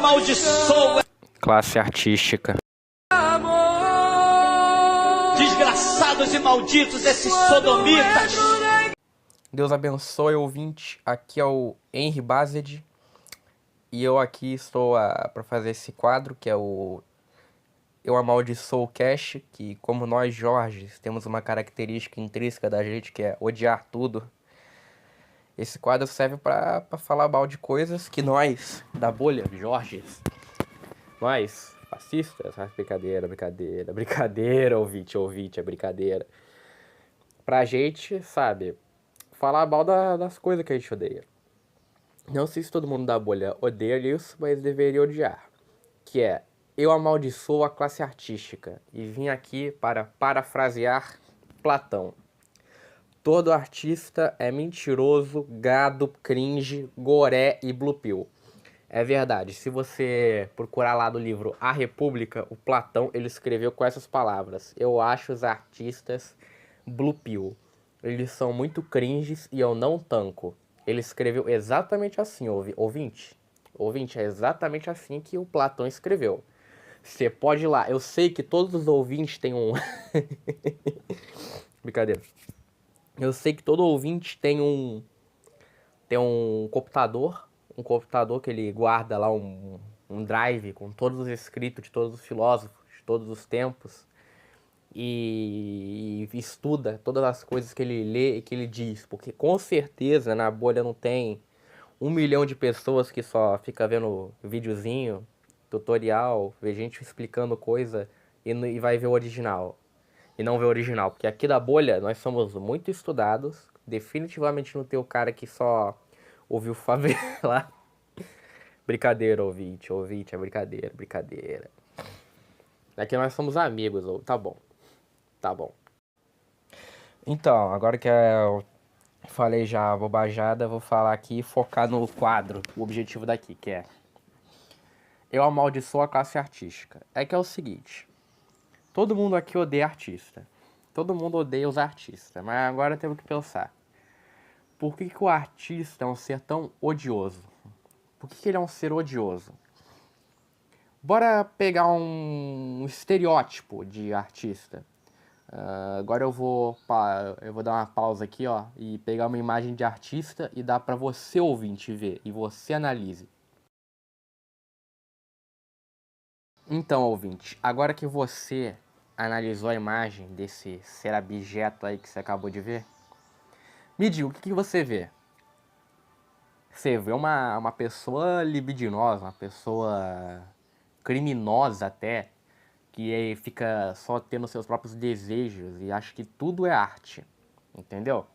amaldiçoa. Classe artística. Desgraçados e malditos esses sodomitas. Deus abençoe, ouvinte. Aqui é o Henry Bazed. E eu aqui estou para fazer esse quadro, que é o Eu Amaldiçoo Cash, que como nós, Jorge, temos uma característica intrínseca da gente, que é odiar tudo. Esse quadro serve para falar mal de coisas que nós, da bolha, Jorge, nós, fascistas, brincadeira, ouvinte, é brincadeira. Pra gente, sabe, falar mal das coisas que a gente odeia. Não sei se todo mundo da bolha odeia isso, mas deveria odiar. Que é, eu amaldiçoo a classe artística e vim aqui para parafrasear Platão. Todo artista é mentiroso, gado, cringe, goré e blue pill. É verdade, se você procurar lá no livro A República, o Platão, ele escreveu com essas palavras. Eu acho os artistas blue pill. Eles são muito cringes e eu não tanco. Ele escreveu exatamente assim, ouvinte. Ouvinte, é exatamente assim que o Platão escreveu. Você pode ir lá. Eu sei que todos os ouvintes têm um... Brincadeira. Eu sei que todo ouvinte tem um computador. Um computador que ele guarda lá um drive com todos os escritos de todos os filósofos, de todos os tempos. E estuda todas as coisas que ele lê e que ele diz. Porque com certeza na bolha não tem 1 milhão de pessoas que só fica vendo videozinho, tutorial, vê gente explicando coisa e vai ver o original. E não ver o original. Porque aqui da bolha nós somos muito estudados. Definitivamente não tem o cara que só ouviu favela. Brincadeira, ouvinte, é brincadeira. Aqui nós somos amigos, tá bom. Então, agora que eu falei já a bobajada, vou falar aqui e focar no quadro, o objetivo daqui, que é eu amaldiçoo a classe artística. É que é o seguinte, todo mundo aqui odeia artista. Todo mundo odeia os artistas, mas agora temos que pensar. Por que o artista é um ser tão odioso? Por que ele é um ser odioso? Bora pegar um estereótipo de artista. Agora eu vou dar uma pausa aqui, ó, e pegar uma imagem de artista e dar pra você ouvinte ver e você analise. Então, ouvinte, agora que você analisou a imagem desse ser abjeto aí que você acabou de ver, me diga, o que você vê? Você vê uma pessoa libidinosa, uma pessoa criminosa até, que fica só tendo seus próprios desejos e acha que tudo é arte, entendeu?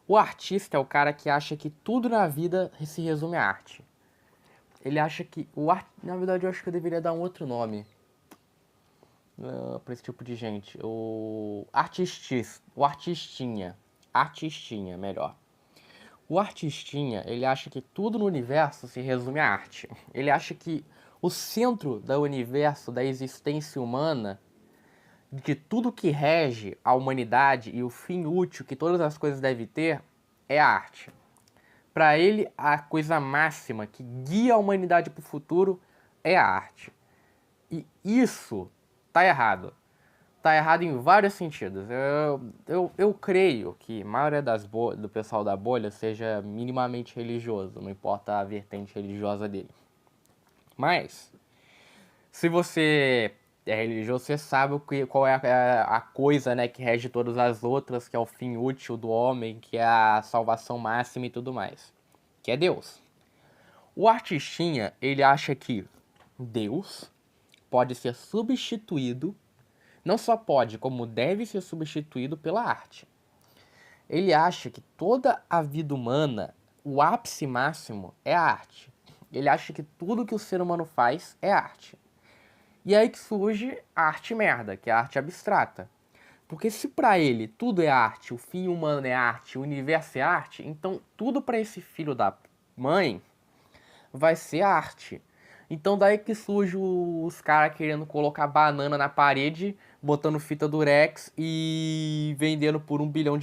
O artista é o cara que acha que tudo na vida se resume à arte. Ele acha que na verdade eu acho que eu deveria dar um outro nome para esse tipo de gente. O artistinha, melhor. O artistinha, ele acha que tudo no universo se resume à arte. Ele acha que o centro do universo, da existência humana, de tudo que rege a humanidade e o fim útil que todas as coisas devem ter, é a arte. Para ele, a coisa máxima que guia a humanidade para o futuro é a arte. E isso tá errado. Tá errado em vários sentidos. Eu creio que a maioria do pessoal da bolha seja minimamente religioso, não importa a vertente religiosa dele. Mas, se você é religioso, você sabe qual é a coisa, né, que rege todas as outras, que é o fim útil do homem, que é a salvação máxima e tudo mais, que é Deus. O artistinha, ele acha que Deus pode ser substituído, não só pode, como deve ser substituído pela arte. Ele acha que toda a vida humana, o ápice máximo é a arte. Ele acha que tudo que o ser humano faz é arte. E aí que surge a arte merda, que é a arte abstrata. Porque se pra ele tudo é arte, o fim humano é arte, o universo é arte, então tudo pra esse filho da mãe vai ser arte. Então daí que surge os caras querendo colocar banana na parede, botando fita durex e vendendo por $1 bilhão.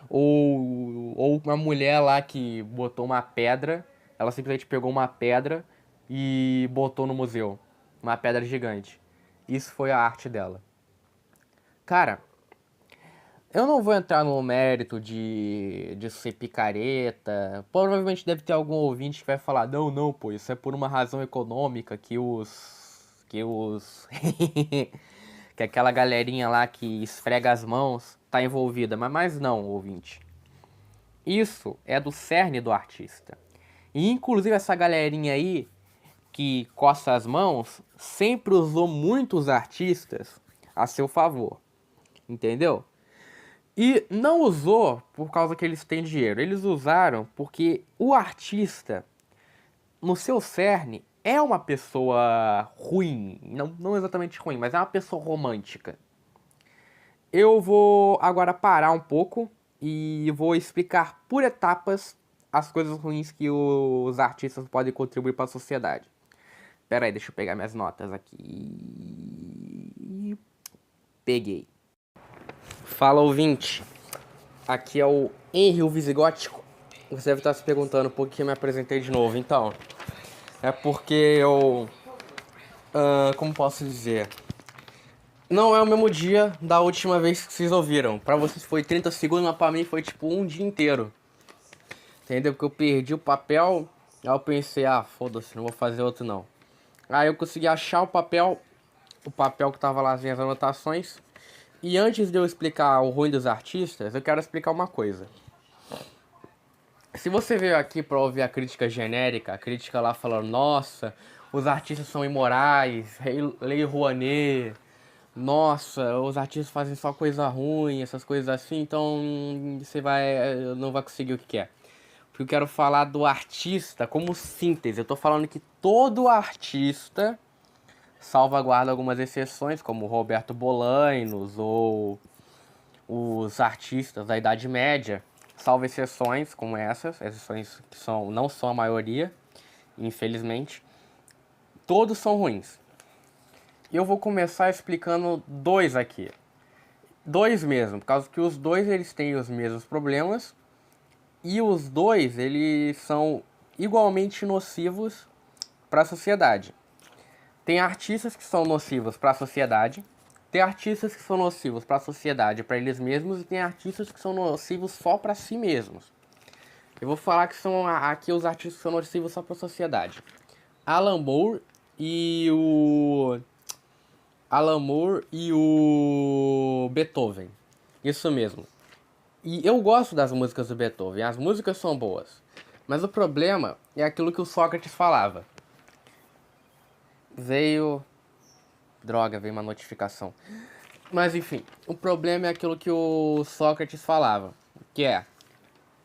Ou uma mulher lá que botou uma pedra, Ela simplesmente pegou uma pedra e botou no museu. Uma pedra gigante. Isso foi a arte dela. Cara, eu não vou entrar no mérito de ser picareta. Provavelmente deve ter algum ouvinte que vai falar: não, não, pô, isso é por uma razão econômica que aquela galerinha lá que esfrega as mãos tá envolvida. Mas não, ouvinte. Isso é do cerne do artista. E inclusive essa galerinha aí que coça as mãos sempre usou muitos artistas a seu favor. Entendeu? E não usou por causa que eles têm dinheiro. Eles usaram porque o artista, no seu cerne, é uma pessoa ruim. Não exatamente ruim, mas é uma pessoa romântica. Eu vou agora parar um pouco e vou explicar por etapas as coisas ruins que os artistas podem contribuir para a sociedade. Pera aí, deixa eu pegar minhas notas aqui. Peguei. Fala, ouvinte. Aqui é o Henry, o Visigótico. Você deve estar se perguntando por que eu me apresentei de novo. Então, é porque eu... como posso dizer? Não é o mesmo dia da última vez que vocês ouviram. Pra vocês foi 30 segundos, mas pra mim foi tipo um dia inteiro. Entendeu? Porque eu perdi o papel. Aí eu pensei, foda-se, não vou fazer outro não. Aí eu consegui achar o papel que tava lá as minhas anotações. E antes de eu explicar o ruim dos artistas, eu quero explicar uma coisa. Se você veio aqui pra ouvir a crítica genérica, a crítica lá falando, nossa, os artistas são imorais, Lei Rouanet, nossa, os artistas fazem só coisa ruim, essas coisas assim, então você não vai conseguir o que quer. Porque eu quero falar do artista como síntese. Eu tô falando que todo artista, salvaguarda algumas exceções, como Roberto Bolanhos ou os artistas da Idade Média, salvo exceções como essas, exceções que não são a maioria, infelizmente, todos são ruins. E eu vou começar explicando dois aqui. Dois mesmo, por causa que os dois eles têm os mesmos problemas e os dois eles são igualmente nocivos para a sociedade. Tem artistas que são nocivos para a sociedade, tem artistas que são nocivos para a sociedade, para eles mesmos, e tem artistas que são nocivos só para si mesmos. Eu vou falar que são aqui os artistas que são nocivos só para a sociedade. Alan Moore e o Beethoven. Isso mesmo. E eu gosto das músicas do Beethoven, as músicas são boas. Mas o problema é aquilo que o Sócrates falava. Veio uma notificação. Mas enfim, o problema é aquilo que o Sócrates falava, que é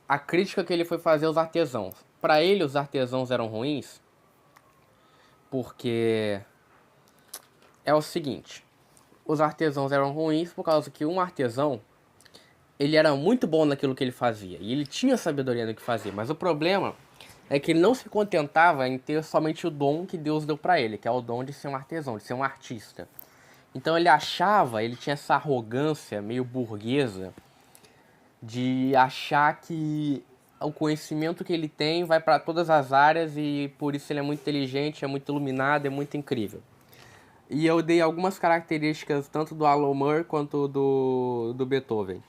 a crítica que ele foi fazer aos artesãos. Para ele, os artesãos eram ruins porque é o seguinte, os artesãos eram ruins por causa que um artesão, ele era muito bom naquilo que ele fazia e ele tinha sabedoria no que fazia, mas o problema é que ele não se contentava em ter somente o dom que Deus deu para ele, que é o dom de ser um artesão, de ser um artista. Então ele tinha essa arrogância meio burguesa de achar que o conhecimento que ele tem vai para todas as áreas e por isso ele é muito inteligente, é muito iluminado, é muito incrível. E eu dei algumas características tanto do Alan Moore quanto do Beethoven.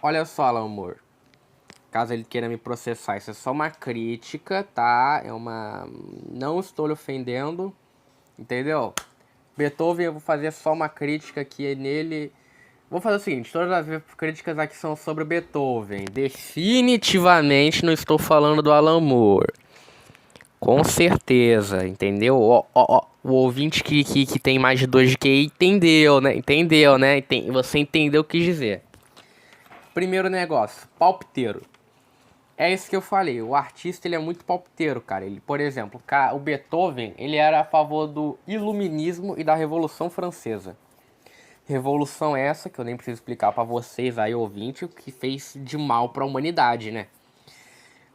Olha só, Alan Moore. Caso ele queira me processar, isso é só uma crítica, tá? Não estou lhe ofendendo, entendeu? Beethoven, eu vou fazer só uma crítica aqui nele. Vou fazer o seguinte, todas as críticas aqui são sobre Beethoven. Definitivamente não estou falando do Alan Moore. Com certeza, entendeu? O ouvinte que tem mais de 2 de QI entendeu, né? Você entendeu o que quis dizer. Primeiro negócio, palpiteiro. É isso que eu falei, o artista ele é muito palpiteiro, cara. Por exemplo, o Beethoven, ele era a favor do iluminismo e da Revolução Francesa. Revolução essa, que eu nem preciso explicar pra vocês aí, ouvinte, o que fez de mal pra humanidade, né?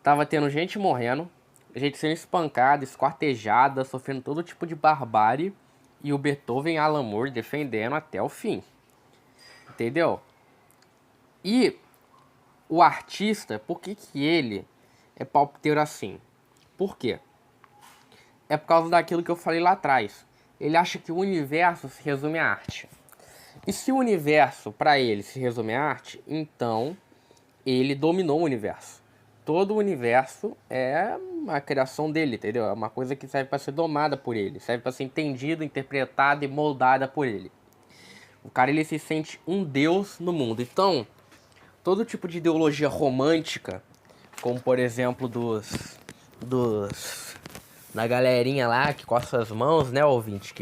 Tava tendo gente morrendo, gente sendo espancada, esquartejada, sofrendo todo tipo de barbárie. E o Beethoven e Alan Moore defendendo até o fim. Entendeu? E o artista, por que ele é palpiteiro assim. Por quê? É por causa daquilo que eu falei lá atrás. Ele acha que o universo se resume à arte. E se o universo, para ele, se resume à arte, então ele dominou o universo. Todo o universo é uma criação dele, entendeu? É uma coisa que serve para ser domada por ele, serve para ser entendida, interpretada e moldada por ele. O cara, ele se sente um deus no mundo. Então, todo tipo de ideologia romântica, como por exemplo da galerinha lá que coça as mãos, né, ouvinte?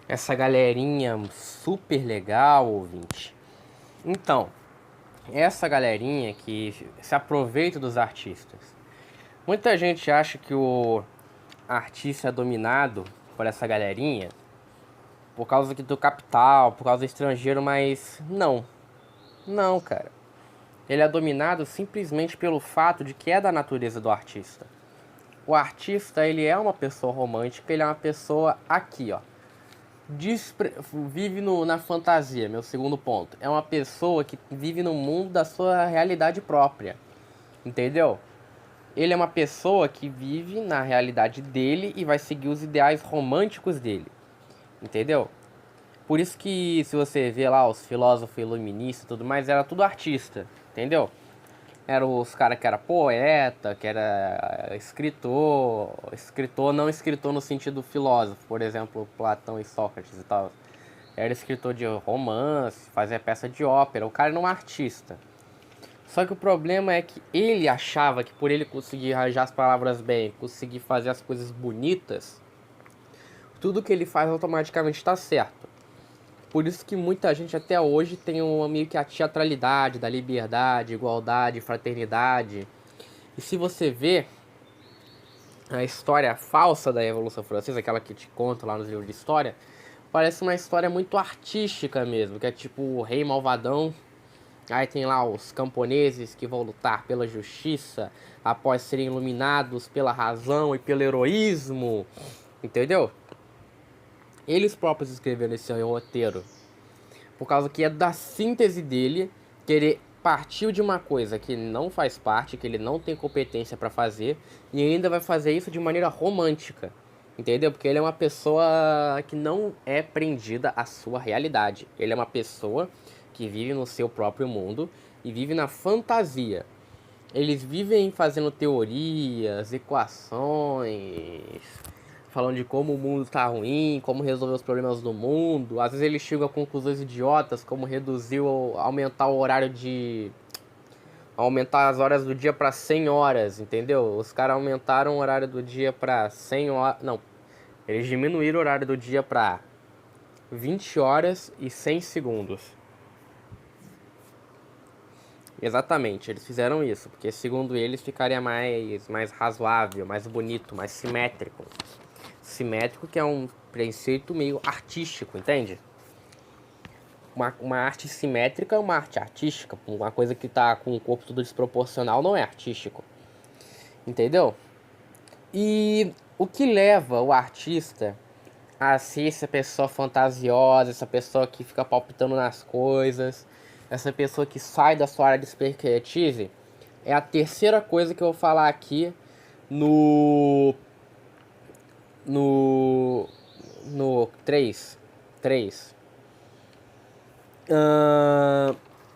Essa galerinha super legal, ouvinte. Então, essa galerinha que se aproveita dos artistas. Muita gente acha que o artista é dominado por essa galerinha por causa do capital, por causa do estrangeiro, mas não. Não, cara. Ele é dominado simplesmente pelo fato de que é da natureza do artista. O artista, ele é uma pessoa romântica, ele é uma pessoa aqui, ó. Vive na fantasia, meu segundo ponto. É uma pessoa que vive no mundo da sua realidade própria. Entendeu? Ele é uma pessoa que vive na realidade dele e vai seguir os ideais românticos dele. Entendeu? Por isso que se você vê lá os filósofos iluministas e tudo mais, era tudo artista. Entendeu? Eram os caras que era poeta, que era escritor. Escritor, não escritor no sentido filósofo, por exemplo, Platão e Sócrates e tal. Era escritor de romance, fazia peça de ópera. O cara era um artista. Só que o problema é que ele achava que por ele conseguir arranjar as palavras bem, conseguir fazer as coisas bonitas, tudo que ele faz automaticamente está certo. Por isso que muita gente até hoje tem meio que a teatralidade da liberdade, igualdade, fraternidade. E se você vê a história falsa da Revolução Francesa, aquela que te conta lá nos livros de história, parece uma história muito artística mesmo, que é tipo o rei malvadão. Aí tem lá os camponeses que vão lutar pela justiça após serem iluminados pela razão e pelo heroísmo. Entendeu? Eles próprios escreveram esse roteiro. Por causa que é da síntese dele, que ele partiu de uma coisa que ele não faz parte, que ele não tem competência para fazer, e ainda vai fazer isso de maneira romântica. Entendeu? Porque ele é uma pessoa que não é prendida à sua realidade. Ele é uma pessoa que vive no seu próprio mundo e vive na fantasia. Eles vivem fazendo teorias, equações, falando de como o mundo tá ruim, como resolver os problemas do mundo. Às vezes eles chegam a conclusões idiotas, como aumentar as horas do dia para 100 horas, entendeu? Os caras aumentaram o horário do dia para 100 horas, não. Eles diminuíram o horário do dia para 20 horas e 100 segundos. Exatamente, eles fizeram isso, porque segundo eles ficaria mais razoável, mais bonito, mais simétrico. Simétrico, que é um preceito meio artístico, entende? Uma arte simétrica é uma arte artística. Uma coisa que tá com o corpo todo desproporcional não é artístico. Entendeu? E o que leva o artista a ser essa pessoa fantasiosa, essa pessoa que fica palpitando nas coisas, essa pessoa que sai da sua área de expertise, é a terceira coisa que eu vou falar aqui no 3.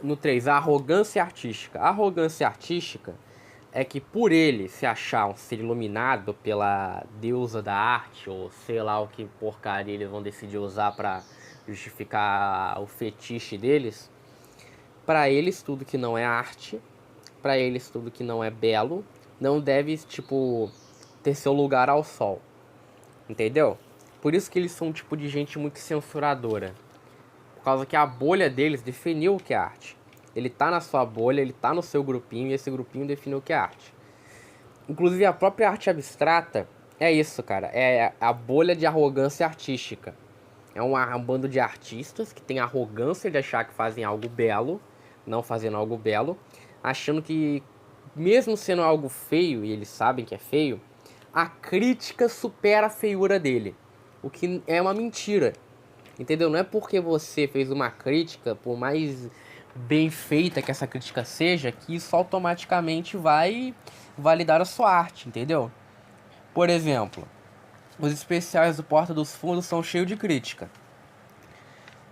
No 3, a arrogância artística. A arrogância artística é que por ele se achar um ser iluminado pela deusa da arte, ou sei lá o que porcaria eles vão decidir usar para justificar o fetiche deles, para eles tudo que não é arte, para eles tudo que não é belo, não deve, tipo, ter seu lugar ao sol. Entendeu? Por isso que eles são um tipo de gente muito censuradora. Por causa que a bolha deles definiu o que é arte. Ele tá na sua bolha, ele tá no seu grupinho, e esse grupinho definiu o que é arte. Inclusive a própria arte abstrata é isso, cara. É a bolha de arrogância artística. É um bando de artistas que tem arrogância de achar que fazem algo belo, não fazendo algo belo, achando que, mesmo sendo algo feio, e eles sabem que é feio, a crítica supera a feiura dele. O que é uma mentira. Entendeu? Não é porque você fez uma crítica, por mais bem feita que essa crítica seja, que isso automaticamente vai validar a sua arte, entendeu? Por exemplo, os especiais do Porta dos Fundos são cheios de crítica.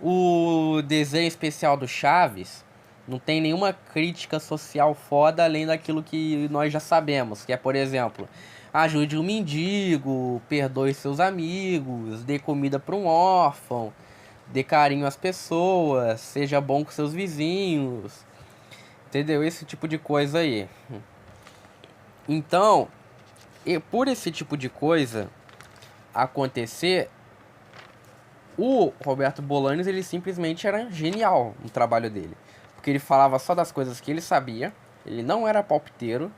O desenho especial do Chaves não tem nenhuma crítica social foda além daquilo que nós já sabemos, que é, por exemplo, ajude um mendigo, perdoe seus amigos, dê comida para um órfão, dê carinho às pessoas, seja bom com seus vizinhos, entendeu? Esse tipo de coisa aí. Então, por esse tipo de coisa acontecer, o Roberto Bolaños, ele simplesmente era genial no trabalho dele. Porque ele falava só das coisas que ele sabia, ele não era palpiteiro,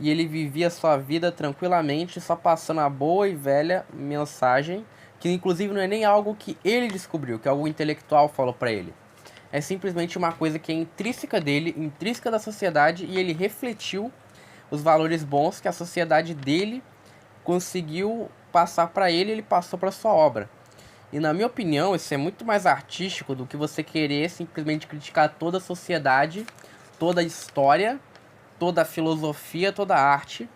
e ele vivia sua vida tranquilamente, só passando a boa e velha mensagem, que inclusive não é nem algo que ele descobriu, que algum intelectual falou pra ele. É simplesmente uma coisa que é intrínseca dele, intrínseca da sociedade, e ele refletiu os valores bons que a sociedade dele conseguiu passar pra ele, e ele passou pra sua obra. E na minha opinião, isso é muito mais artístico do que você querer simplesmente criticar toda a sociedade, toda a história, toda a filosofia, toda a arte,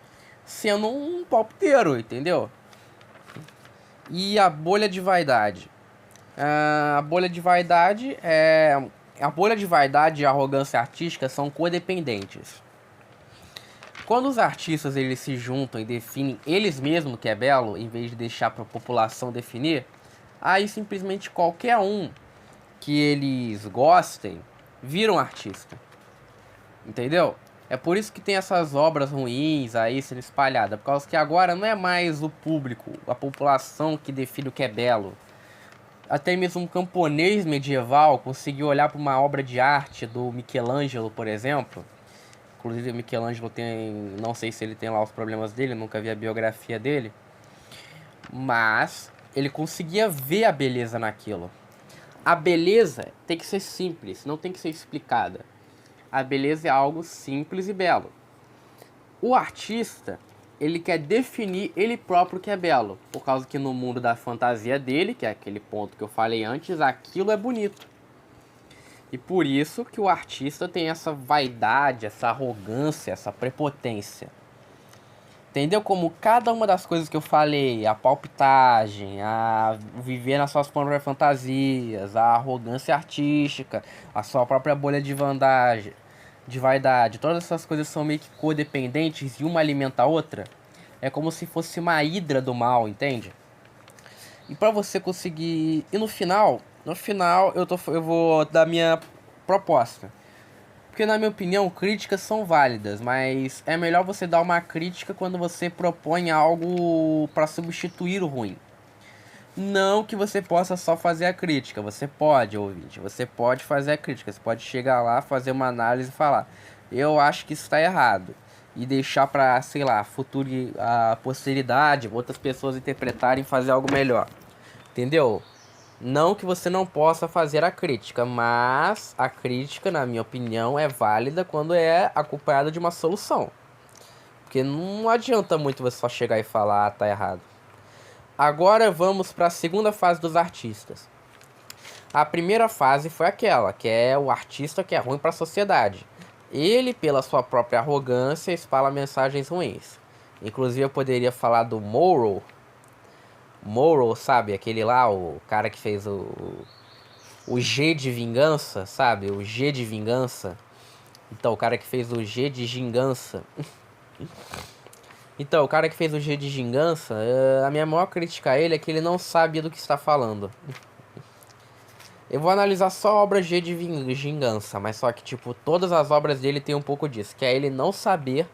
sendo um palpiteiro, entendeu? E a bolha de vaidade. A bolha de vaidade e a arrogância artística são codependentes. Quando os artistas eles se juntam e definem eles mesmos que é belo, em vez de deixar para a população definir, aí simplesmente qualquer um que eles gostem vira um artista. Entendeu? É por isso que tem essas obras ruins aí sendo espalhadas. Por causa que agora não é mais o público, a população que define o que é belo. Até mesmo um camponês medieval conseguiu olhar para uma obra de arte do Michelangelo, por exemplo. Inclusive o Michelangelo tem... não sei se ele tem lá os problemas dele, nunca vi a biografia dele. Mas ele conseguia ver a beleza naquilo. A beleza tem que ser simples, não tem que ser explicada. A beleza é algo simples e belo. O artista, ele quer definir ele próprio que é belo. Por causa que no mundo da fantasia dele, que é aquele ponto que eu falei antes, aquilo é bonito. E por isso que o artista tem essa vaidade, essa arrogância, essa prepotência. Entendeu? Como cada uma das coisas que eu falei, a palpitagem, a viver nas suas próprias fantasias, a arrogância artística, a sua própria bolha de vaidade, todas essas coisas são meio que codependentes e uma alimenta a outra. É como se fosse uma hidra do mal, entende? E pra você conseguir... E no final eu vou dar minha proposta. Porque na minha opinião, críticas são válidas, mas é melhor você dar uma crítica quando você propõe algo para substituir o ruim. Não que você possa só fazer a crítica, você pode, ouvinte, você pode fazer a crítica, você pode chegar lá, fazer uma análise e falar, eu acho que isso está errado. E deixar para, sei lá, a posteridade, outras pessoas interpretarem e fazer algo melhor. Entendeu? Não que você não possa fazer a crítica, mas a crítica, na minha opinião, é válida quando é acompanhada de uma solução. Porque não adianta muito você só chegar e falar, tá errado. Agora vamos para a segunda fase dos artistas. A primeira fase foi aquela, que é o artista que é ruim para a sociedade. Ele, pela sua própria arrogância, espalha mensagens ruins. Inclusive eu poderia falar do Moral, sabe? Aquele lá, o cara que fez o G de Vingança, sabe? O G de Vingança. Então, o cara que fez o G de Gingança. Então, o cara que fez o G de Gingança, a minha maior crítica a ele é que ele não sabia do que está falando. Eu vou analisar só a obra G de Gingança, mas só que, tipo, todas as obras dele tem um pouco disso. Que é ele não saber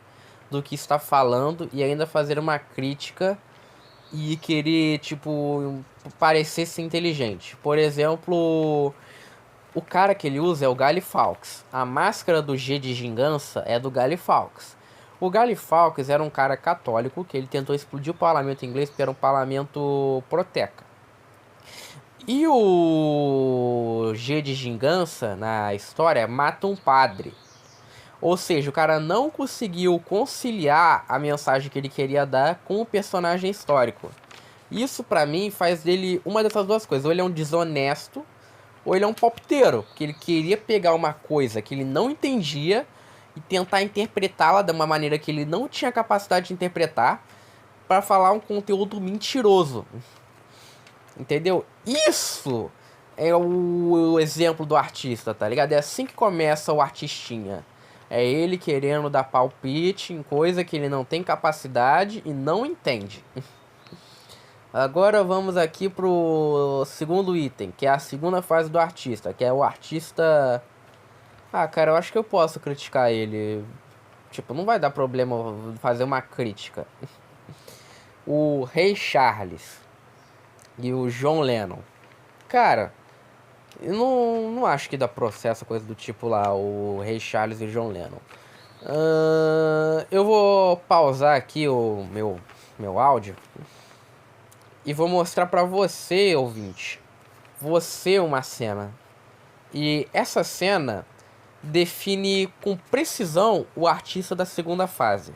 do que está falando e ainda fazer uma crítica e querer, tipo, parecer ser inteligente. Por exemplo, o cara que ele usa é o Guy Fawkes. A máscara do G de Gingança é do Guy Fawkes. O Guy Fawkes era um cara católico que ele tentou explodir o parlamento inglês porque era um parlamento proteca. E o G de Gingança, na história, mata um padre. Ou seja, o cara não conseguiu conciliar a mensagem que ele queria dar com o personagem histórico. Isso pra mim faz dele uma dessas duas coisas. Ou ele é um desonesto, ou ele é um palpiteiro, porque ele queria pegar uma coisa que ele não entendia e tentar interpretá-la de uma maneira que ele não tinha capacidade de interpretar para falar um conteúdo mentiroso. Entendeu? Isso é o exemplo do artista, tá ligado? É assim que começa o artistinha. É ele querendo dar palpite em coisa que ele não tem capacidade e não entende. Agora vamos aqui pro segundo item, que é a segunda fase do artista, que é o artista... Ah, cara, eu acho que eu posso criticar ele. Tipo, não vai dar problema fazer uma crítica. O Ray Charles e o John Lennon. Cara, eu não acho que dá processo, coisa do tipo lá, o Ray Charles e o John Lennon. Eu vou pausar aqui o meu áudio e vou mostrar pra você, ouvinte, uma cena. E essa cena define com precisão o artista da segunda fase.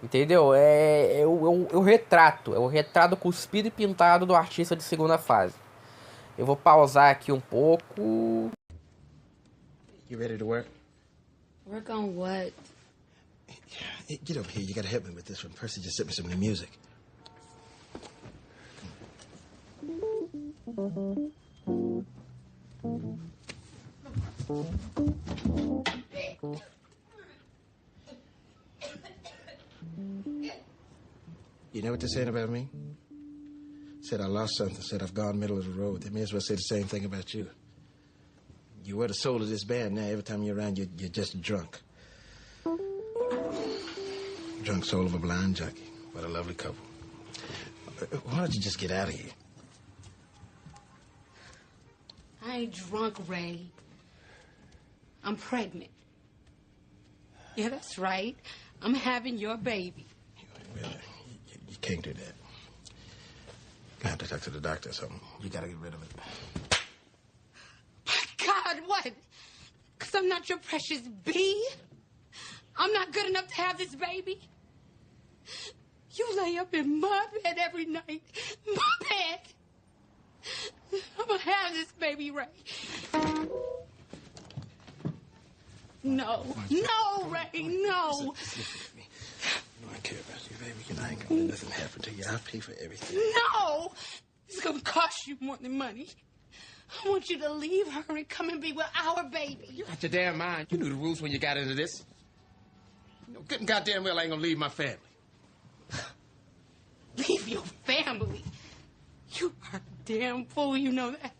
Entendeu? É o retrato. É o retrato cuspido e pintado do artista de segunda fase. Eu vou pausar aqui um pouco. You ready to work? Work on what? Get over here. You gotta help me with this one. Percy just sent me some new music. You know what they're saying about me? Said I lost something. Said I've gone middle of the road. They may as well say the same thing about you. You were the soul of this band. Now every time you're around, you're just drunk. Drunk soul of a blind jockey. What a lovely couple. Why don't you just get out of here? I ain't drunk, Ray. I'm pregnant. Yeah, that's right. I'm having your baby. Well, you can't do that. I have to talk to the doctor or something. You gotta get rid of it. My God, what? Because I'm not your precious bee? I'm not good enough to have this baby? You lay up in my bed every night. My bed. I'm gonna have this baby, Ray. No. No, Ray, no. Listen to me. You know I care about you, baby. You know I ain't gonna let nothing happen to you. I'll pay for everything. No! It's gonna cost you more than money. I want you to leave her and come and be with our baby. You got your damn mind. You knew the rules when you got into this. You know, good and goddamn well I ain't gonna leave my family. Leave your family? You are a damn fool, you know that.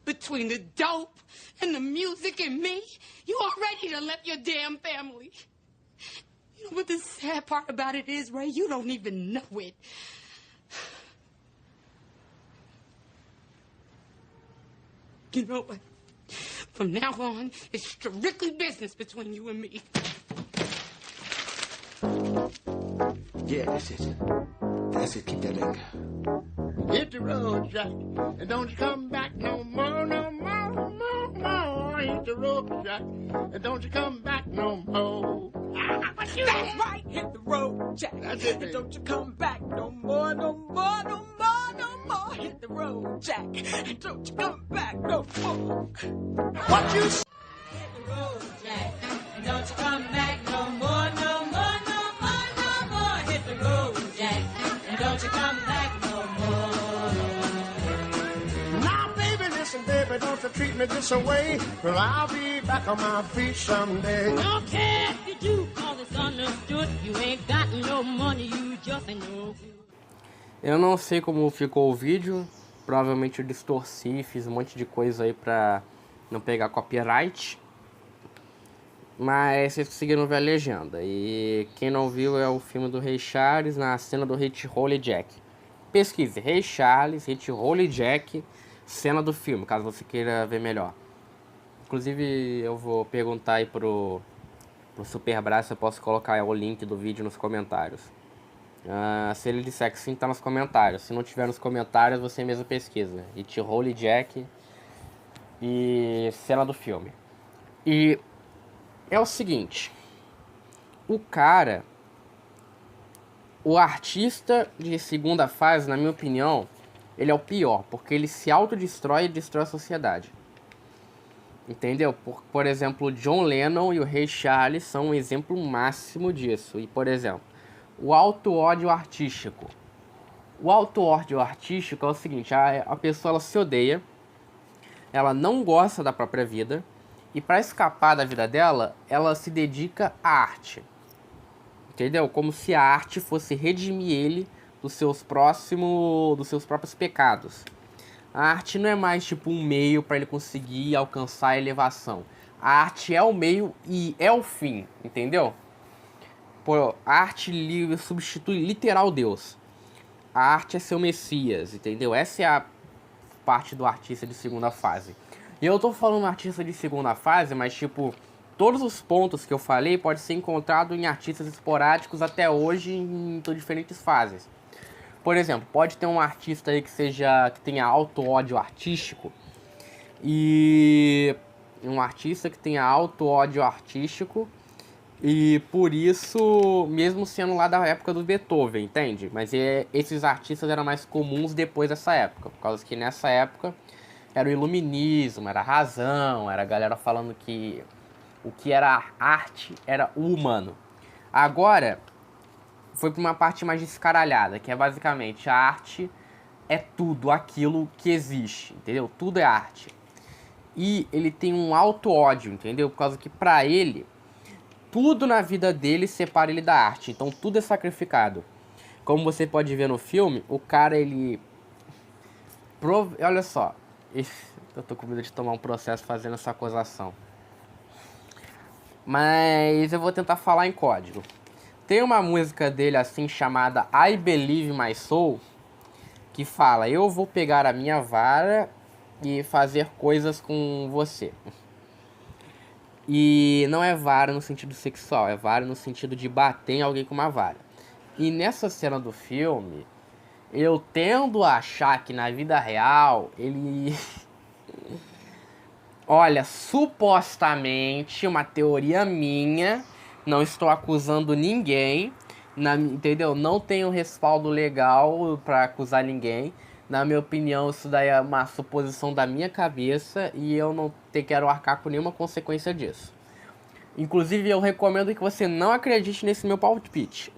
Between the dope and the music and me, you already done left your damn family. You know what the sad part about it is, Ray? You don't even know it. You know what? From now on, it's strictly business between you and me. Yeah, that's it. That's it. Keep that liquor. Hit the road, Jack, and don't you come back no more, no more, no more, no more. Hit the road, Jack, and don't you come back no more. That's right, hit the road, Jack. That's it, And don't you come back no more, no more, no more, no more. Hit the road, Jack. And don't you come back no more. What you say? Hit the road, Jack. And don't you come back no more, no more, no more, no more. Hit the road, Jack. And don't you come back no more. Now, baby, listen, baby, don't you treat me this way. Well, I'll be back on my feet someday. Don't care if you do, cause it's understood. You ain't got no money, you just ain't no good. Eu não sei como ficou o vídeo. Provavelmente eu distorci, fiz um monte de coisa aí pra não pegar copyright. Mas vocês conseguiram ver a legenda. E quem não viu é o filme do Ray Charles na cena do Hit Roll Jack. Pesquise Ray Charles, Hit Roll Jack, cena do filme, caso você queira ver melhor. Inclusive eu vou perguntar aí pro Superbraço se eu posso colocar o link do vídeo nos comentários. Se ele disser que sim, tá nos comentários. Se não tiver nos comentários, você mesmo pesquisa. Hit Roll Jack e cena do filme. E é o seguinte, o artista de segunda fase, na minha opinião, ele é o pior, porque ele se autodestrói e destrói a sociedade. Entendeu? Por exemplo, John Lennon e o Ray Charles são um exemplo máximo disso. E, por exemplo, o auto-ódio artístico. O auto-ódio artístico é o seguinte, a pessoa ela se odeia, ela não gosta da própria vida, e para escapar da vida dela, ela se dedica à arte. Entendeu? Como se a arte fosse redimir ele dos seus próprios pecados. A arte não é mais tipo um meio para ele conseguir alcançar a elevação. A arte é o meio e é o fim, entendeu? Pô, a arte substitui literal Deus. A arte é seu Messias, entendeu? Essa é a parte do artista de segunda fase. E eu tô falando artista de segunda fase, mas tipo, todos os pontos que eu falei podem ser encontrados em artistas esporádicos até hoje em diferentes fases. Por exemplo, pode ter um artista aí que tenha auto-ódio artístico e por isso, mesmo sendo lá da época do Beethoven, entende? Mas esses artistas eram mais comuns depois dessa época, por causa que nessa época era o iluminismo, era a razão, era a galera falando que o que era arte era o humano. Agora foi para uma parte mais descaralhada, que é basicamente a arte é tudo aquilo que existe, entendeu? Tudo é arte. E ele tem um auto-ódio, entendeu? Por causa que pra ele, tudo na vida dele separa ele da arte. Então tudo é sacrificado. Como você pode ver no filme, o cara, ele... Olha só. Eu tô com medo de tomar um processo fazendo essa acusação. Mas eu vou tentar falar em código. Tem uma música dele assim chamada I Believe My Soul, que fala: eu vou pegar a minha vara e fazer coisas com você. E não é vara no sentido sexual, é vara no sentido de bater em alguém com uma vara. E nessa cena do filme, eu tendo a achar que na vida real, ele... Olha, supostamente, uma teoria minha, não estou acusando ninguém, entendeu? Não tenho respaldo legal pra acusar ninguém. Na minha opinião, isso daí é uma suposição da minha cabeça e eu não quero arcar com nenhuma consequência disso. Inclusive, eu recomendo que você não acredite nesse meu palpite.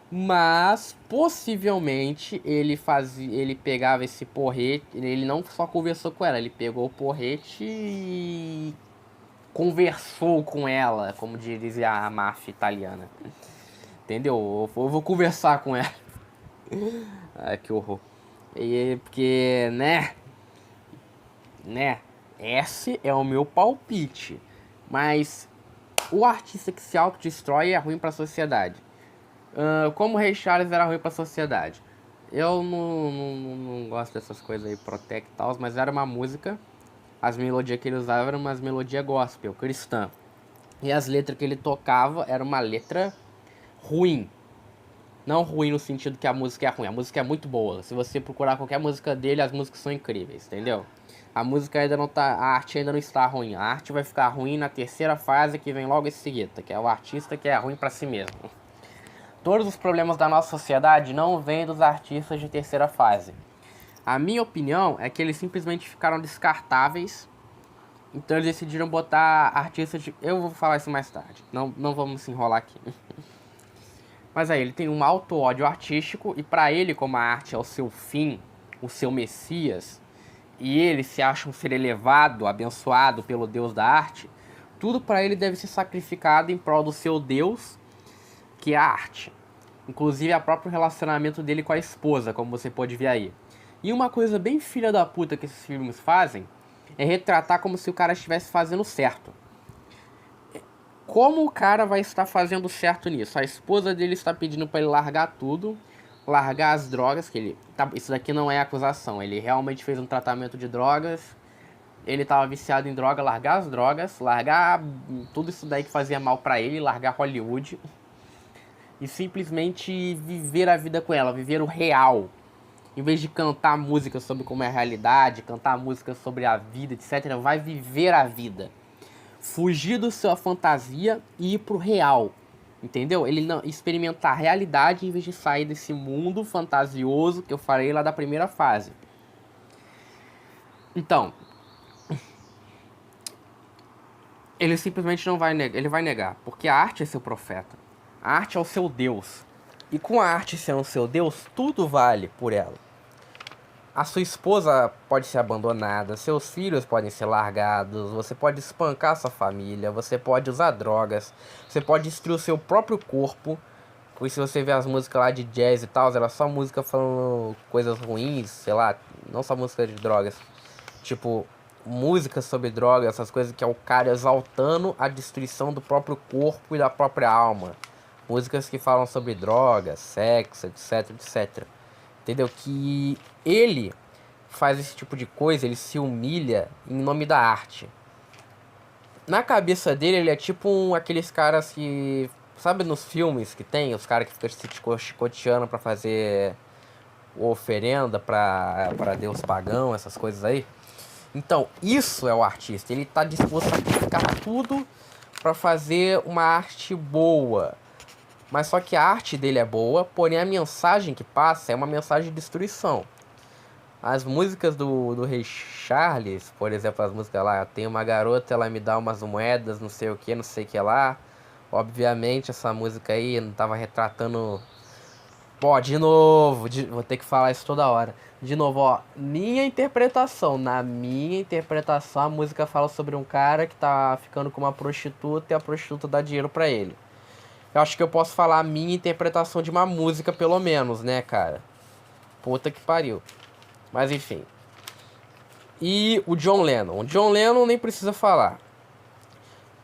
Mas, possivelmente, ele pegava esse porrete, ele não só conversou com ela, ele pegou o porrete e conversou com ela, como dizia a máfia italiana. Entendeu? Eu vou conversar com ela. Ai, que horror. Porque, né? Esse é o meu palpite. Mas o artista que se autodestrói é ruim pra sociedade. Como o Ray Charles era ruim pra sociedade. Eu não gosto dessas coisas aí, Protect e tal, mas era uma música. As melodias que ele usava eram umas melodias gospel, cristã. E as letras que ele tocava era uma letra ruim. Não ruim no sentido que a música é ruim, a música é muito boa. Se você procurar qualquer música dele, as músicas são incríveis, entendeu? A música ainda não tá, a arte ainda não está ruim. A arte vai ficar ruim na terceira fase que vem logo em seguida, que é o artista que é ruim pra si mesmo. Todos os problemas da nossa sociedade não vêm dos artistas de terceira fase. A minha opinião é que eles simplesmente ficaram descartáveis. Então eles decidiram botar artistas de... Eu vou falar isso mais tarde. Não vamos se enrolar aqui. Mas aí, ele tem um auto-ódio artístico. E pra ele, como a arte é o seu fim, o seu Messias, e ele se acha um ser elevado, abençoado pelo Deus da arte, tudo pra ele deve ser sacrificado em prol do seu Deus, que é a arte. Inclusive, o próprio relacionamento dele com a esposa, como você pode ver aí. E uma coisa bem filha da puta que esses filmes fazem é retratar como se o cara estivesse fazendo certo. Como o cara vai estar fazendo certo nisso? A esposa dele está pedindo para ele largar tudo, largar as drogas, que ele... Isso daqui não é acusação, ele realmente fez um tratamento de drogas, ele estava viciado em droga, largar as drogas, largar tudo isso daí que fazia mal para ele, largar Hollywood e simplesmente viver a vida com ela, viver o real. Em vez de cantar música sobre como é a realidade, cantar música sobre a vida, etc., vai viver a vida. Fugir da sua fantasia e ir pro real. Entendeu? Ele não experimentar a realidade em vez de sair desse mundo fantasioso que eu falei lá da primeira fase. Então, ele simplesmente não vai negar, ele vai negar, porque a arte é seu profeta. A arte é o seu Deus. E com a arte sendo o seu Deus, tudo vale por ela. A sua esposa pode ser abandonada, seus filhos podem ser largados, você pode espancar sua família, você pode usar drogas, você pode destruir o seu próprio corpo. Porque se você vê as músicas lá de jazz e tal, era só música falando coisas ruins, sei lá, não só música de drogas. Tipo, músicas sobre drogas, essas coisas que é o cara exaltando a destruição do próprio corpo e da própria alma. Músicas que falam sobre drogas, sexo, etc, etc. Entendeu? Que ele faz esse tipo de coisa, ele se humilha em nome da arte. Na cabeça dele, ele é tipo aqueles caras que... Sabe nos filmes que tem? Os caras que ficam se chicoteando pra fazer oferenda pra Deus pagão, essas coisas aí. Então, isso é o artista. Ele tá disposto a sacrificar tudo pra fazer uma arte boa. Mas só que a arte dele é boa, porém a mensagem que passa é uma mensagem de destruição. As músicas do Rei Charles, por exemplo, as músicas lá, tem uma garota, ela me dá umas moedas, não sei o que lá. Obviamente essa música aí não tava retratando... Ó, de novo, vou ter que falar isso toda hora. De novo, ó, minha interpretação. Na minha interpretação, a música fala sobre um cara que tá ficando com uma prostituta e a prostituta dá dinheiro pra ele. Eu acho que eu posso falar a minha interpretação de uma música, pelo menos, né, cara? Puta que pariu. Mas, enfim. E o John Lennon. O John Lennon nem precisa falar.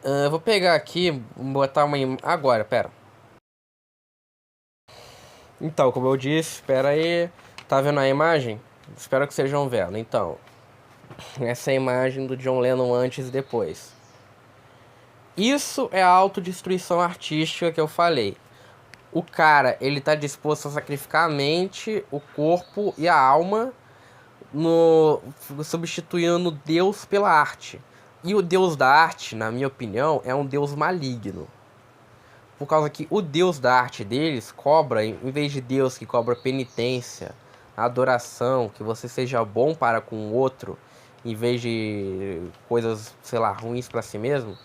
Eu vou pegar aqui, botar uma... Agora, pera. Então, como eu disse, espera aí. Tá vendo a imagem? Espero que estejam vendo. Então, essa é a imagem do John Lennon antes e depois. Isso é a autodestruição artística que eu falei. O cara, ele tá disposto a sacrificar a mente, o corpo e a alma, substituindo Deus pela arte. E o Deus da arte, na minha opinião, é um Deus maligno. Por causa que o Deus da arte deles cobra, em vez de Deus que cobra penitência, adoração, que você seja bom para com o outro, em vez de coisas, sei lá, ruins para si mesmo.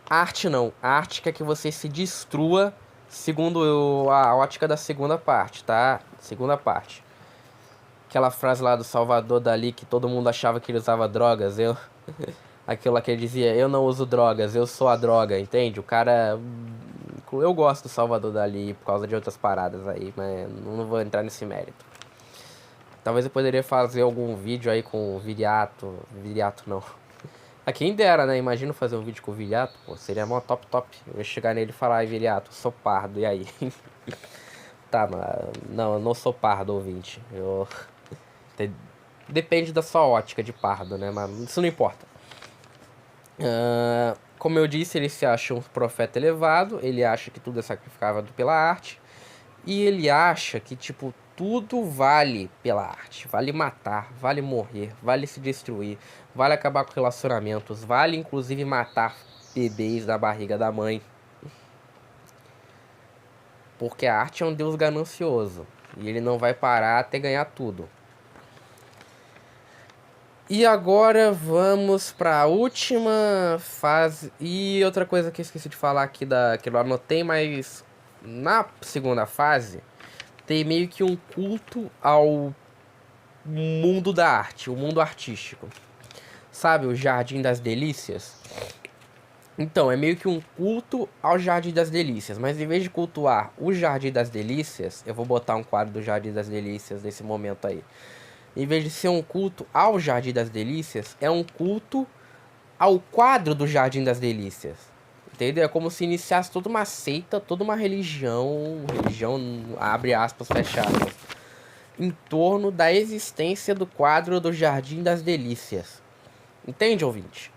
A arte não. A arte quer que você se destrua, segundo a ótica da segunda parte, tá? Segunda parte. Aquela frase lá do Salvador Dalí, que todo mundo achava que ele usava drogas. Aquilo lá que ele dizia, eu não uso drogas, eu sou a droga, entende? O cara... Eu gosto do Salvador Dalí por causa de outras paradas aí, mas não vou entrar nesse mérito. Talvez eu poderia fazer algum vídeo aí com o Viriato. Viriato não. A quem dera, né? Imagina fazer um vídeo com o Viriato, pô, seria mó top. Eu ia chegar nele e falar, ai Viriato, sou pardo, e aí? Tá, mas... Não, eu não sou pardo, ouvinte. Depende da sua ótica de pardo, né? Mas isso não importa. Como eu disse, ele se acha um profeta elevado. Ele acha que tudo é sacrificável pela arte. E ele acha que, tipo, tudo vale pela arte. Vale matar, vale morrer, vale se destruir, vale acabar com relacionamentos, vale inclusive matar bebês da barriga da mãe. Porque a arte é um deus ganancioso. E ele não vai parar até ganhar tudo. E agora vamos para a última fase. E outra coisa que eu esqueci de falar aqui, que eu anotei, mas na segunda fase tem meio que um culto ao mundo da arte, o mundo artístico. Sabe, o Jardim das Delícias? Então, é meio que um culto ao Jardim das Delícias. Mas em vez de cultuar o Jardim das Delícias, eu vou botar um quadro do Jardim das Delícias nesse momento aí. Em vez de ser um culto ao Jardim das Delícias, é um culto ao quadro do Jardim das Delícias. Entendeu? É como se iniciasse toda uma seita, toda uma religião, abre aspas, fecha aspas, em torno da existência do quadro do Jardim das Delícias. Entende, ouvinte?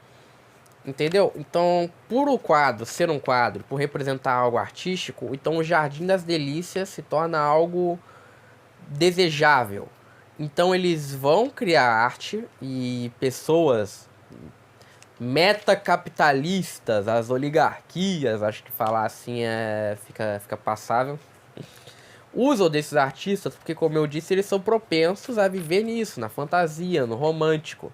Entendeu? Então, por o quadro ser um quadro, por representar algo artístico, então o Jardim das Delícias se torna algo desejável. Então eles vão criar arte e pessoas metacapitalistas, as oligarquias, acho que falar assim fica passável, usam desses artistas porque, como eu disse, eles são propensos a viver nisso, na fantasia, no romântico.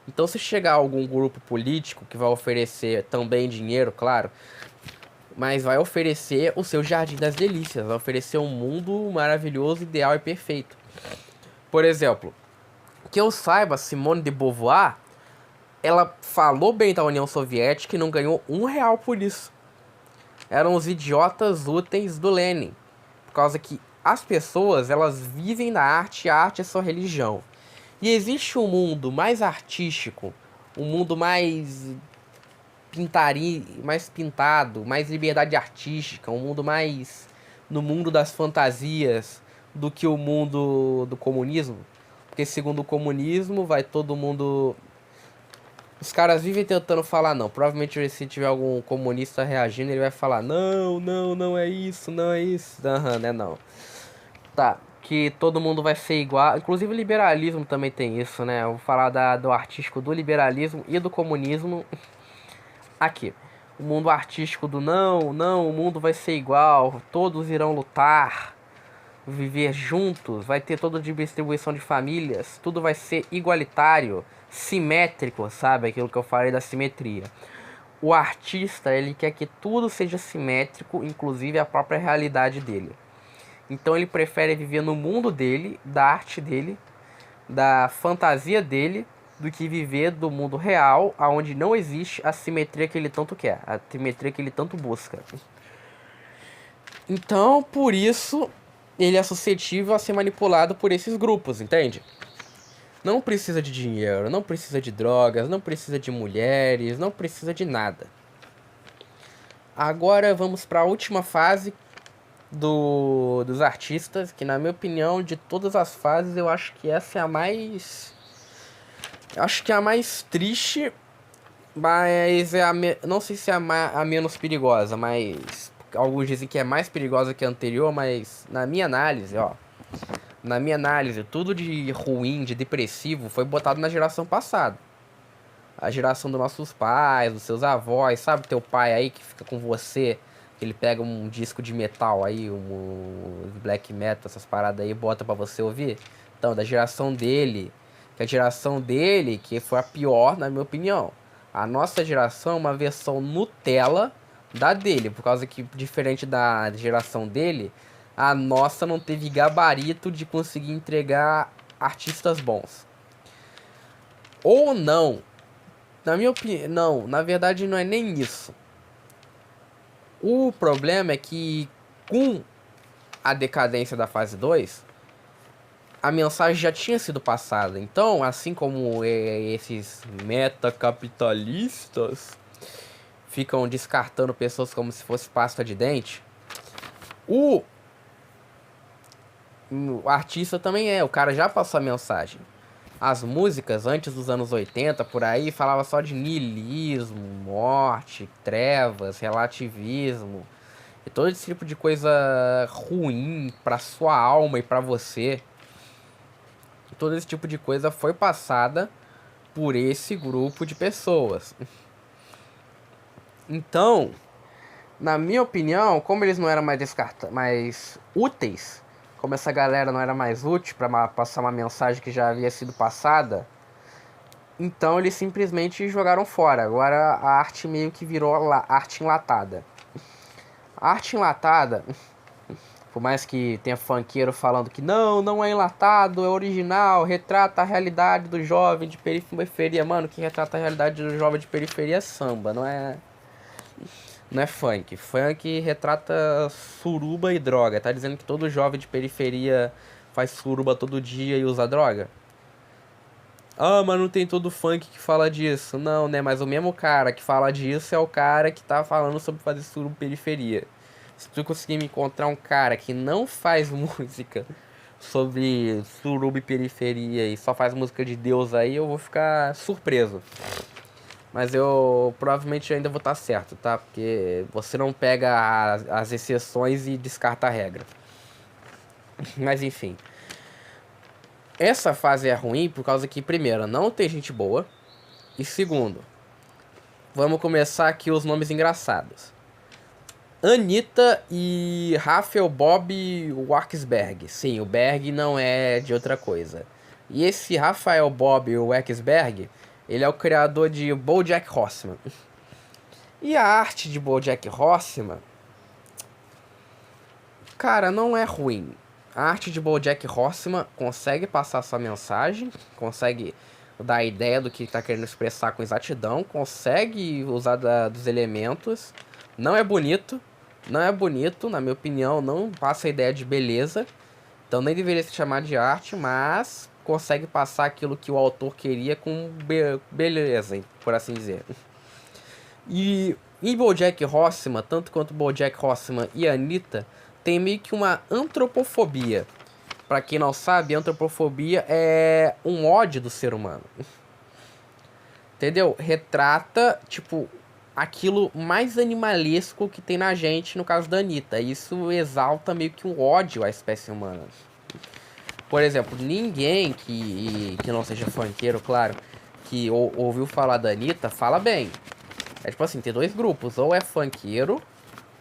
Então, se chegar algum grupo político que vai oferecer também dinheiro, claro, mas vai oferecer o seu Jardim das Delícias, vai oferecer um mundo maravilhoso, ideal e perfeito. Por exemplo, que eu saiba, Simone de Beauvoir, ela falou bem da União Soviética e não ganhou R$1 por isso. Eram os idiotas úteis do Lenin. Por causa que as pessoas, elas vivem na arte, a arte é sua religião. E existe um mundo mais artístico, um mundo mais mais pintado, mais liberdade artística, um mundo mais no mundo das fantasias do que o mundo do comunismo. Porque segundo o comunismo, vai todo mundo... Os caras vivem tentando falar não. Provavelmente se tiver algum comunista reagindo, ele vai falar não é isso, não é isso. Aham, né, não. Tá, que todo mundo vai ser igual. Inclusive o liberalismo também tem isso, né? Eu vou falar do artístico do liberalismo e do comunismo aqui. O mundo artístico do não, o mundo vai ser igual, todos irão lutar, viver juntos, vai ter toda a distribuição de famílias, tudo vai ser igualitário, simétrico, sabe? Aquilo que eu falei da simetria. O artista, ele quer que tudo seja simétrico, inclusive a própria realidade dele. Então ele prefere viver no mundo dele, da arte dele, da fantasia dele, do que viver do mundo real, onde não existe a simetria que ele tanto quer, a simetria que ele tanto busca. Então, por isso, ele é suscetível a ser manipulado por esses grupos, entende? Não precisa de dinheiro, não precisa de drogas, não precisa de mulheres, não precisa de nada. Agora vamos para a última fase dos artistas, que na minha opinião, de todas as fases, eu acho que essa é a mais... Acho que é a mais triste, mas não sei se é a menos perigosa, mas... Alguns dizem que é mais perigosa que a anterior, mas na minha análise, tudo de ruim, de depressivo, foi botado na geração passada. A geração dos nossos pais, dos seus avós, sabe? Teu pai aí que fica com você, que ele pega um disco de metal aí, um black metal, essas paradas aí, bota pra você ouvir. Então, da geração dele, que a geração dele, que foi a pior, na minha opinião. A nossa geração é uma versão Nutella da dele, por causa que, diferente da geração dele, a nossa não teve gabarito de conseguir entregar artistas bons. Ou não. Na minha opinião, não, na verdade não é nem isso. O problema é que, com a decadência da fase 2, a mensagem já tinha sido passada. Então, assim como esses metacapitalistas ficam descartando pessoas como se fosse pasta de dente, o artista também o cara já passou a mensagem. As músicas antes dos anos 80, por aí, falava só de niilismo, morte, trevas, relativismo e todo esse tipo de coisa ruim pra sua alma e pra você. Todo esse tipo de coisa foi passada por esse grupo de pessoas. Então, na minha opinião, como eles não eram mais úteis, como essa galera não era mais útil para passar uma mensagem que já havia sido passada, então eles simplesmente jogaram fora. Agora a arte meio que virou arte enlatada. A arte enlatada, por mais que tenha funkeiro falando que não é enlatado, é original, retrata a realidade do jovem de periferia. Mano, que retrata a realidade do jovem de periferia é samba, não é funk. Funk retrata suruba e droga. Tá dizendo que todo jovem de periferia faz suruba todo dia e usa droga? Ah, mas não tem todo funk que fala disso. Não, né? Mas o mesmo cara que fala disso é o cara que tá falando sobre fazer suruba em periferia. Se tu conseguir me encontrar um cara que não faz música sobre suruba e periferia e só faz música de Deus aí, eu vou ficar surpreso. Mas eu provavelmente ainda vou estar certo, tá? Porque você não pega as exceções e descarta a regra. Mas enfim. Essa fase é ruim por causa que, primeiro, não tem gente boa. E segundo, Vamos começar aqui os nomes engraçados. Anitta e Rafael Bob Waksberg. Sim, o Berg não é de outra coisa. E esse Rafael Bob Waksberg, ele é o criador de BoJack Horseman. E a arte de BoJack Horseman, cara, não é ruim. A arte de BoJack Horseman consegue passar sua mensagem, consegue dar a ideia do que está querendo expressar com exatidão, consegue usar dos elementos. Não é bonito, na minha opinião, não passa a ideia de beleza. Então nem deveria se chamar de arte, mas consegue passar aquilo que o autor queria com beleza, por assim dizer. E em BoJack Horseman, tanto quanto BoJack Horseman e Anitta, tem meio que uma antropofobia. Pra quem não sabe, antropofobia é um ódio do ser humano. Entendeu? Retrata, tipo, aquilo mais animalesco que tem na gente, no caso da Anitta. Isso exalta meio que um ódio à espécie humana. Por exemplo, ninguém que não seja funkeiro, claro, que ouviu falar da Anitta, fala bem. É tipo assim, tem dois grupos, ou é funkeiro,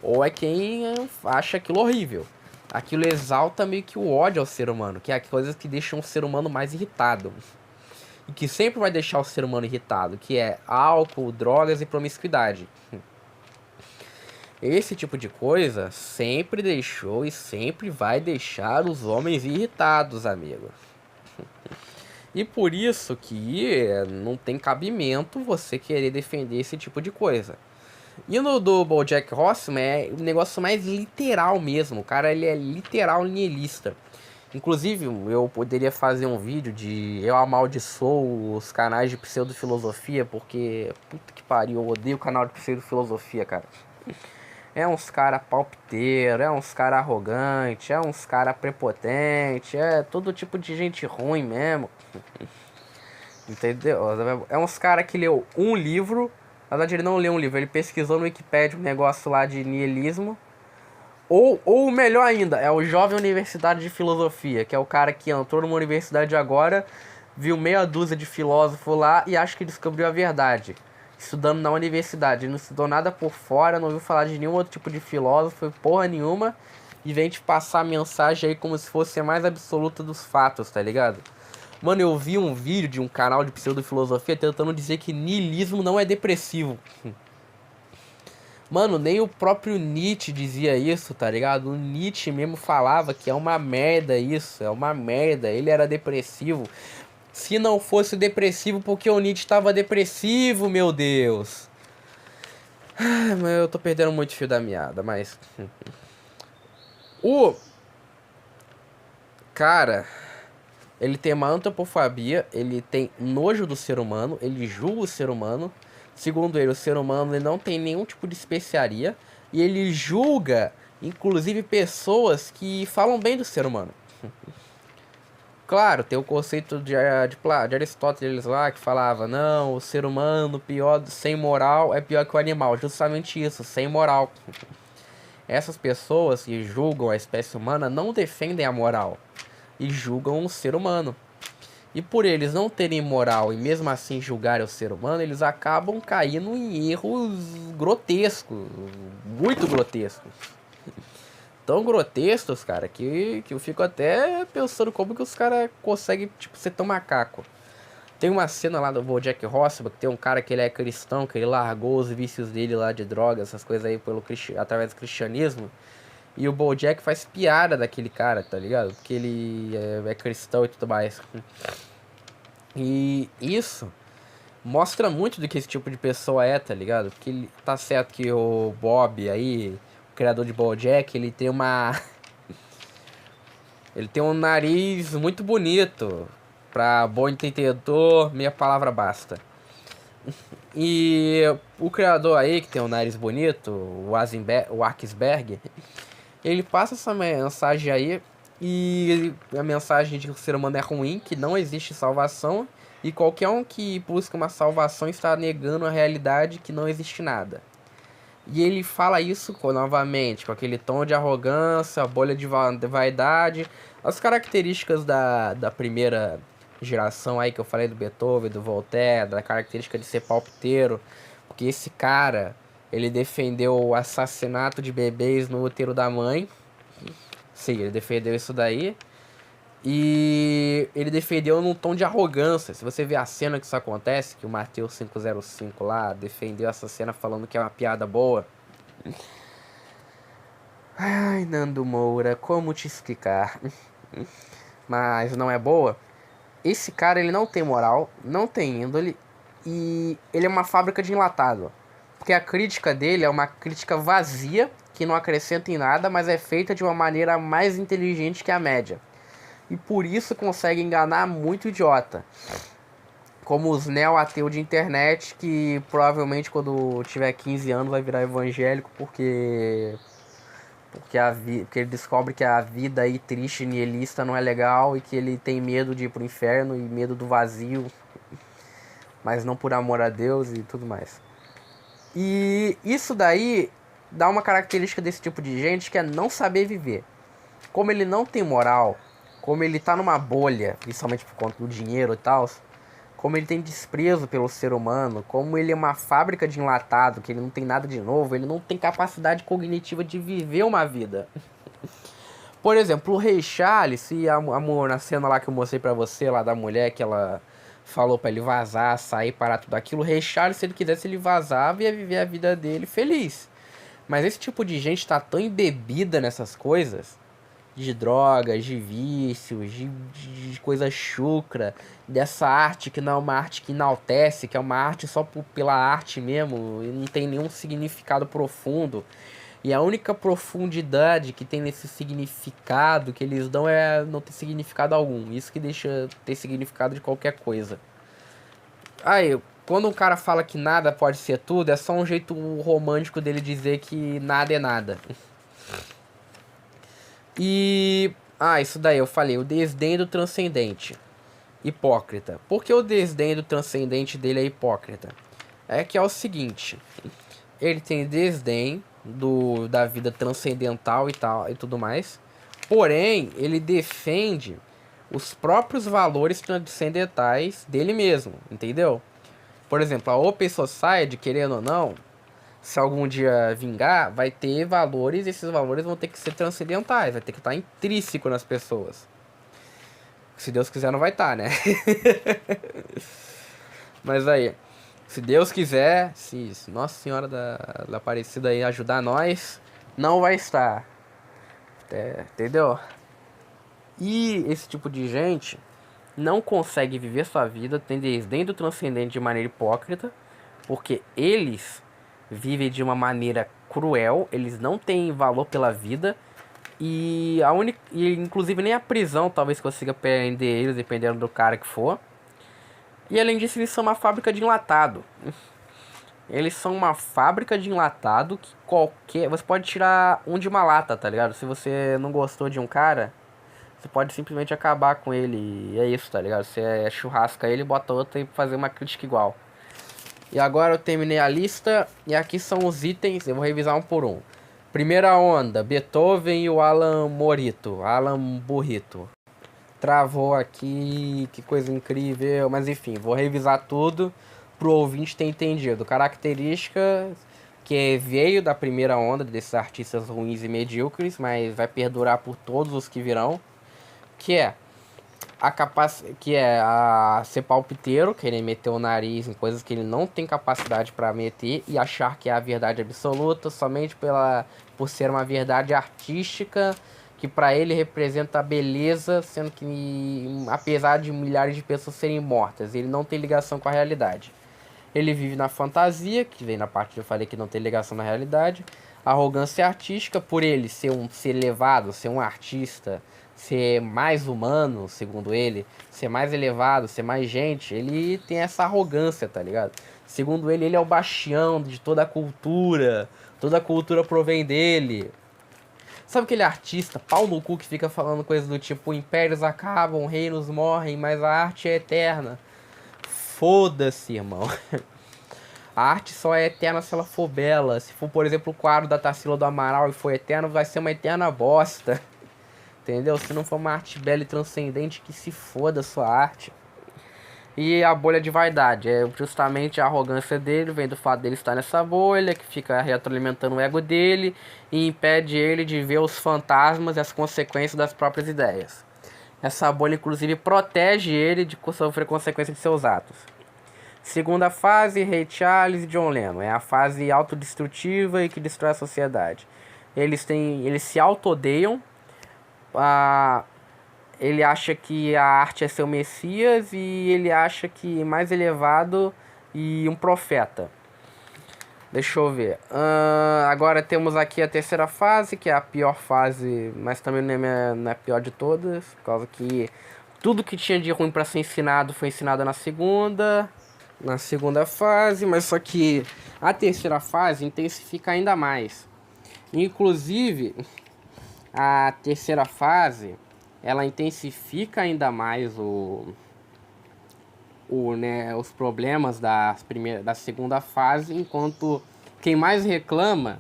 ou é quem acha aquilo horrível. Aquilo exalta meio que o ódio ao ser humano, que é coisas que deixam o ser humano mais irritado. E que sempre vai deixar o ser humano irritado, que é álcool, drogas e promiscuidade. Esse tipo de coisa sempre deixou e sempre vai deixar os homens irritados, amigo. E por isso que não tem cabimento você querer defender esse tipo de coisa. E no do BoJack Horseman é um negócio mais literal mesmo. O cara, ele é literal nihilista. Inclusive, eu poderia fazer um vídeo de eu amaldiçoo os canais de pseudofilosofia, porque, puta que pariu, eu odeio o canal de pseudofilosofia, cara. É uns cara palpiteiro, é uns cara arrogante, é uns cara prepotente, é todo tipo de gente ruim mesmo. Entendeu? É uns cara que leu um livro, na verdade ele não leu um livro, ele pesquisou no Wikipedia um negócio lá de niilismo. Ou melhor ainda, é o jovem universitário de filosofia, que é o cara que entrou numa universidade agora, viu meia dúzia de filósofos lá e acha que descobriu a verdade. Estudando na universidade, ele não estudou nada por fora, não ouviu falar de nenhum outro tipo de filósofo, porra nenhuma, e vem te passar a mensagem aí como se fosse a mais absoluta dos fatos, tá ligado? Mano, eu vi um vídeo de um canal de pseudofilosofia tentando dizer que niilismo não é depressivo. Mano, nem o próprio Nietzsche dizia isso, tá ligado? O Nietzsche mesmo falava que é uma merda isso, é uma merda. Ele era depressivo. Se não fosse depressivo, porque o Nietzsche tava depressivo, meu Deus. Mas eu tô perdendo muito fio da meada, mas... O cara, ele tem uma antropofobia, ele tem nojo do ser humano, ele julga o ser humano. Segundo ele, o ser humano ele não tem nenhum tipo de especiaria. E ele julga, inclusive, pessoas que falam bem do ser humano. Claro, tem o conceito de Aristóteles lá, que falava, não, o ser humano sem moral é pior que o animal. Justamente isso, sem moral. Essas pessoas que julgam a espécie humana não defendem a moral. E julgam o ser humano. E por eles não terem moral e mesmo assim julgarem o ser humano, eles acabam caindo em erros grotescos, muito grotescos. Tão grotescos, cara, que eu fico até pensando como que os caras conseguem, tipo, ser tão macaco. Tem uma cena lá do BoJack Horseman, que tem um cara que ele é cristão, que ele largou os vícios dele lá de drogas, essas coisas aí, através do cristianismo. E o BoJack faz piada daquele cara, tá ligado? Porque ele é cristão e tudo mais. E isso mostra muito do que esse tipo de pessoa é, tá ligado? Porque ele, tá certo que o Bob aí, o criador de BoJack, ele tem uma... ele tem um nariz muito bonito. Pra bom entendedor, meia palavra basta. E o criador aí, que tem um nariz bonito, o Waksberg, ele passa essa mensagem aí, e a mensagem de que o ser humano é ruim, que não existe salvação, e qualquer um que busca uma salvação está negando a realidade que não existe nada. E ele fala isso novamente, com aquele tom de arrogância, bolha de vaidade, as características da primeira geração aí que eu falei do Beethoven, do Voltaire, da característica de ser palpiteiro. porque esse cara, ele defendeu o assassinato de bebês no útero da mãe. Sim, ele defendeu isso daí. E ele defendeu num tom de arrogância. Se você ver a cena que isso acontece, que o Matheus 505 lá defendeu essa cena falando que é uma piada boa. Ai, Nando Moura, como te explicar? Mas não é boa. Esse cara, ele não tem moral, não tem índole, e ele é uma fábrica de enlatado. Porque a crítica dele é uma crítica vazia, que não acrescenta em nada, mas é feita de uma maneira mais inteligente que a média. E por isso consegue enganar muito idiota. Como os neo-ateus de internet, que provavelmente quando tiver 15 anos vai virar evangélico, porque ele descobre que a vida aí triste e nihilista não é legal, e que ele tem medo de ir pro inferno e medo do vazio, mas não por amor a Deus e tudo mais. E isso daí dá uma característica desse tipo de gente, que é não saber viver. Como ele não tem moral, como ele tá numa bolha, principalmente por conta do dinheiro e tal, como ele tem desprezo pelo ser humano, como ele é uma fábrica de enlatado, que ele não tem nada de novo, ele não tem capacidade cognitiva de viver uma vida. Por exemplo, o Rei Charles, e na cena lá que eu mostrei pra você, lá da mulher, que ela falou pra ele vazar, sair, parar tudo aquilo, o Rei Charles, se ele quisesse, ele vazava e ia viver a vida dele feliz. Mas esse tipo de gente tá tão embebida nessas coisas, de drogas, de vícios, de coisa chucra, dessa arte que não é uma arte que enaltece, que é uma arte só pela arte mesmo, e não tem nenhum significado profundo. E a única profundidade que tem nesse significado que eles dão é não ter significado algum. Isso que deixa ter significado de qualquer coisa. Aí, quando um cara fala que nada pode ser tudo, é só um jeito romântico dele dizer que nada é nada. E... isso daí eu falei, o desdém do transcendente. Hipócrita. Por que o desdém do transcendente dele é hipócrita? É que é o seguinte, ele tem desdém da vida transcendental e tal e tudo mais, porém ele defende os próprios valores transcendentais dele mesmo, entendeu? Por exemplo, a Open Society, querendo ou não, se algum dia vingar, vai ter valores, e esses valores vão ter que ser transcendentais, vai ter que estar intrínseco nas pessoas. Se Deus quiser, não vai estar, né? Mas aí, se Deus quiser, se Nossa Senhora da Aparecida aí ajudar nós, não vai estar. Entendeu? E esse tipo de gente não consegue viver sua vida, tem desdém do transcendente de maneira hipócrita, porque eles vivem de uma maneira cruel, eles não têm valor pela vida, e inclusive nem a prisão talvez consiga prender eles, dependendo do cara que for. E além disso, eles são uma fábrica de enlatado. Eles são uma fábrica de enlatado que você pode tirar um de uma lata, tá ligado? Se você não gostou de um cara, você pode simplesmente acabar com ele, e é isso, tá ligado? Você churrasca ele, bota outro e fazer uma crítica igual. E agora eu terminei a lista, e aqui são os itens, eu vou revisar um por um. Primeira onda, Beethoven e o Alan Burrito. Travou aqui, que coisa incrível, mas enfim, vou revisar tudo pro ouvinte ter entendido. Características que veio da primeira onda desses artistas ruins e medíocres, mas vai perdurar por todos os que virão, que é a ser palpiteiro, querer meter o nariz em coisas que ele não tem capacidade para meter e achar que é a verdade absoluta somente por ser uma verdade artística que para ele representa a beleza, sendo que apesar de milhares de pessoas serem mortas, ele não tem ligação com a realidade. Ele vive na fantasia, que vem na parte que eu falei que não tem ligação na realidade. Arrogância artística, por ele ser elevado, ser um artista, ser mais humano, segundo ele, ser mais elevado, ser mais gente, ele tem essa arrogância, tá ligado? Segundo ele é o bastião de toda a cultura provém dele. Sabe aquele artista, pau no cu, que fica falando coisas do tipo, impérios acabam, reinos morrem, mas a arte é eterna? Foda-se, irmão. A arte só é eterna se ela for bela. Se for, por exemplo, o quadro da Tarsila do Amaral e for eterno, vai ser uma eterna bosta. Entendeu? Se não for uma arte bela e transcendente, que se foda a sua arte. E a bolha de vaidade é justamente a arrogância dele, vem do fato dele estar nessa bolha, que fica retroalimentando o ego dele e impede ele de ver os fantasmas e as consequências das próprias ideias. Essa bolha, inclusive, protege ele de sofrer consequências de seus atos. Segunda fase, Ray Charles e John Lennon. É a fase autodestrutiva e que destrói a sociedade. Eles se auto-odeiam. Ele acha que a arte é seu messias e ele acha que é mais elevado e um profeta. Deixa eu ver. Agora temos aqui a terceira fase, que é a pior fase, mas também não é a pior de todas, por causa que tudo que tinha de ruim para ser ensinado foi ensinado na segunda fase, mas só que a terceira fase intensifica ainda mais. Inclusive, a terceira fase ela intensifica ainda mais os problemas da segunda fase, enquanto quem mais reclama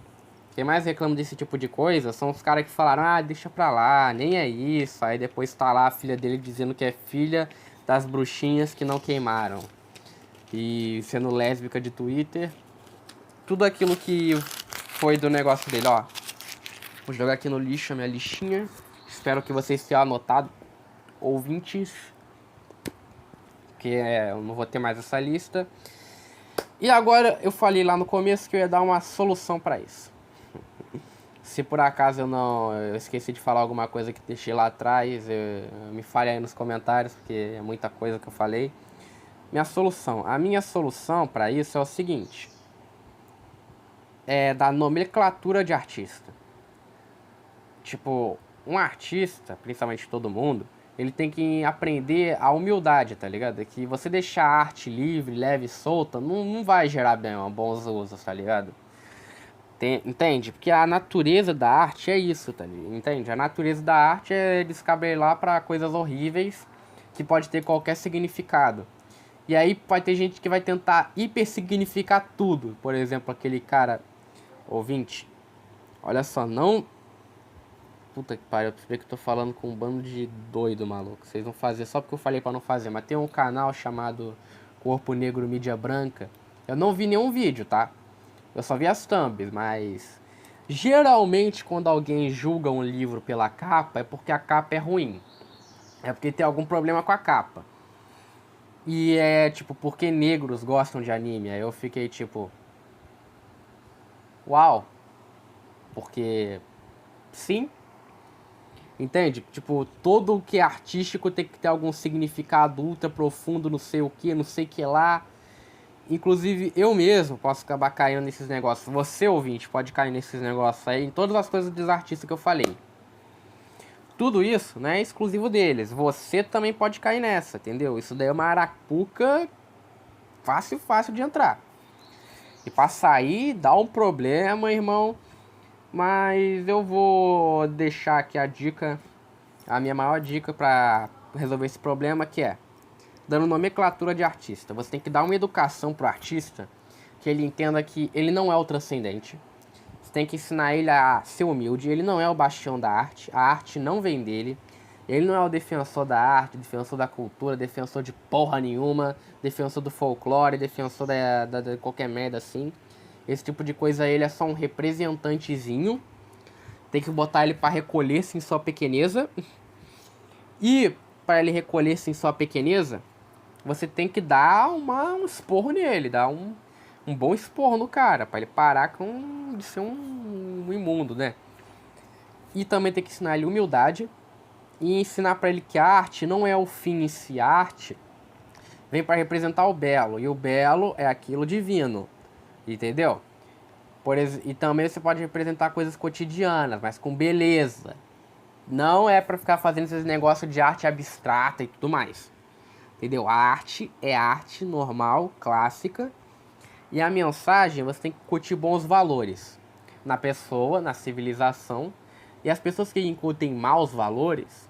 desse tipo de coisa são os caras que falaram, deixa pra lá, nem é isso, aí depois tá lá a filha dele dizendo que é filha das bruxinhas que não queimaram, e sendo lésbica de Twitter, tudo aquilo que foi do negócio dele, ó. Vou jogar aqui no lixo a minha listinha. Espero que vocês tenham anotado, ouvintes, porque eu não vou ter mais essa lista. E agora eu falei lá no começo que eu ia dar uma solução para isso. Se por acaso eu esqueci de falar alguma coisa que deixei lá atrás, me fale aí nos comentários, porque é muita coisa que eu falei. A minha solução para isso é o seguinte: é da nomenclatura de artista. Tipo, um artista, principalmente todo mundo, ele tem que aprender a humildade, tá ligado? Que você deixar a arte livre, leve e solta, não vai gerar bons usos, tá ligado? Entende? Porque a natureza da arte é isso, tá ligado? Entende? A natureza da arte é descabelar pra coisas horríveis que pode ter qualquer significado. E aí vai ter gente que vai tentar hipersignificar tudo. Por exemplo, aquele cara, ouvinte, olha só, não... Puta que pariu, eu percebi que eu tô falando com um bando de doido, maluco. Vocês vão fazer só porque eu falei pra não fazer. Mas tem um canal chamado Corpo Negro Mídia Branca. Eu não vi nenhum vídeo, tá? Eu só vi as thumbs, mas... geralmente quando alguém julga um livro pela capa, é porque a capa é ruim. É porque tem algum problema com a capa. E é tipo, porque negros gostam de anime. Aí eu fiquei tipo... uau. Porque... sim. Entende? Tipo, todo o que é artístico tem que ter algum significado ultra profundo, não sei o que, não sei o que lá. Inclusive, eu mesmo posso acabar caindo nesses negócios. Você, ouvinte, pode cair nesses negócios aí, em todas as coisas dos artistas que eu falei. Tudo isso não é exclusivo deles. Você também pode cair nessa, entendeu? Isso daí é uma arapuca fácil de entrar. E pra sair, dá um problema, irmão. Mas eu vou deixar aqui a minha maior dica para resolver esse problema, que é dando nomenclatura de artista. Você tem que dar uma educação pro artista, que ele entenda que ele não é o transcendente. Você tem que ensinar ele a ser humilde. Ele não é o bastião da arte. A arte não vem dele. Ele não é o defensor da arte, defensor da cultura, defensor de porra nenhuma, defensor do folclore, defensor de qualquer merda assim. Esse tipo de coisa, ele é só um representantezinho. Tem que botar ele para recolher-se em sua pequeneza. E para ele recolher-se em sua pequeneza, você tem que dar um esporro nele, dar um bom esporro no cara, para ele parar de ser um imundo, né? E também tem que ensinar ele humildade e ensinar para ele que a arte não é o fim em si. A arte vem para representar o belo, e o belo é aquilo divino. Entendeu? E também você pode representar coisas cotidianas, mas com beleza. Não é pra ficar fazendo esses negócios de arte abstrata e tudo mais. Entendeu? A arte é arte normal, clássica. E a mensagem, você tem que curtir bons valores na pessoa, na civilização. E as pessoas que incutem maus valores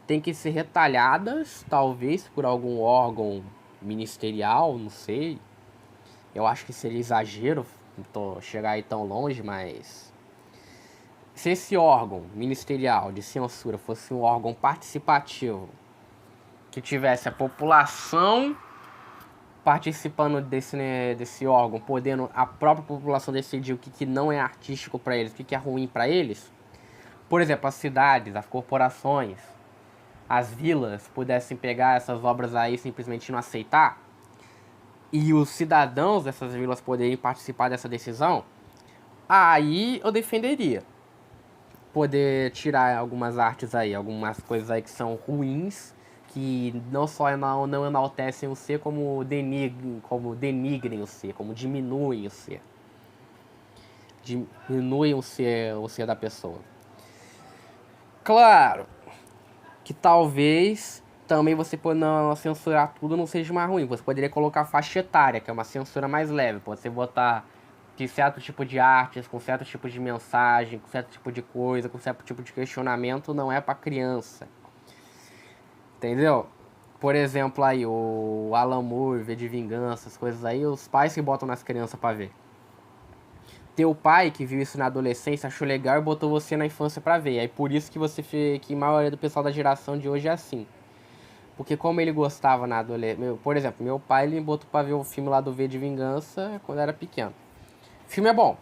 têm que ser retalhadas, talvez, por algum órgão ministerial, não sei. Eu acho que seria exagero chegar aí tão longe, mas... se esse órgão ministerial de censura fosse um órgão participativo, que tivesse a população participando desse órgão, podendo a própria população decidir o que não é artístico para eles, o que é ruim para eles, por exemplo, as cidades, as corporações, as vilas pudessem pegar essas obras aí e simplesmente não aceitar, e os cidadãos dessas vilas poderem participar dessa decisão, aí eu defenderia. Poder tirar algumas artes aí, algumas coisas aí que são ruins, que não só não enaltecem o ser, como denigrem o ser, como diminuem o ser. Diminuem o ser da pessoa. Claro que talvez também você por não censurar tudo não seja mais ruim. Você poderia colocar faixa etária, que é uma censura mais leve. Pode você botar que certo tipo de artes, com certo tipo de mensagem, com certo tipo de coisa, com certo tipo de questionamento não é pra criança. Entendeu? Por exemplo, aí, o Alan Moore, V de Vingança, as coisas aí, os pais que botam nas crianças pra ver. Teu pai, que viu isso na adolescência, achou legal e botou você na infância pra ver. Aí por isso que a maioria do pessoal da geração de hoje é assim. Porque como ele gostava na adolescência... Por exemplo, meu pai, ele me botou pra ver o filme lá do V de Vingança quando eu era pequeno. O filme é bom.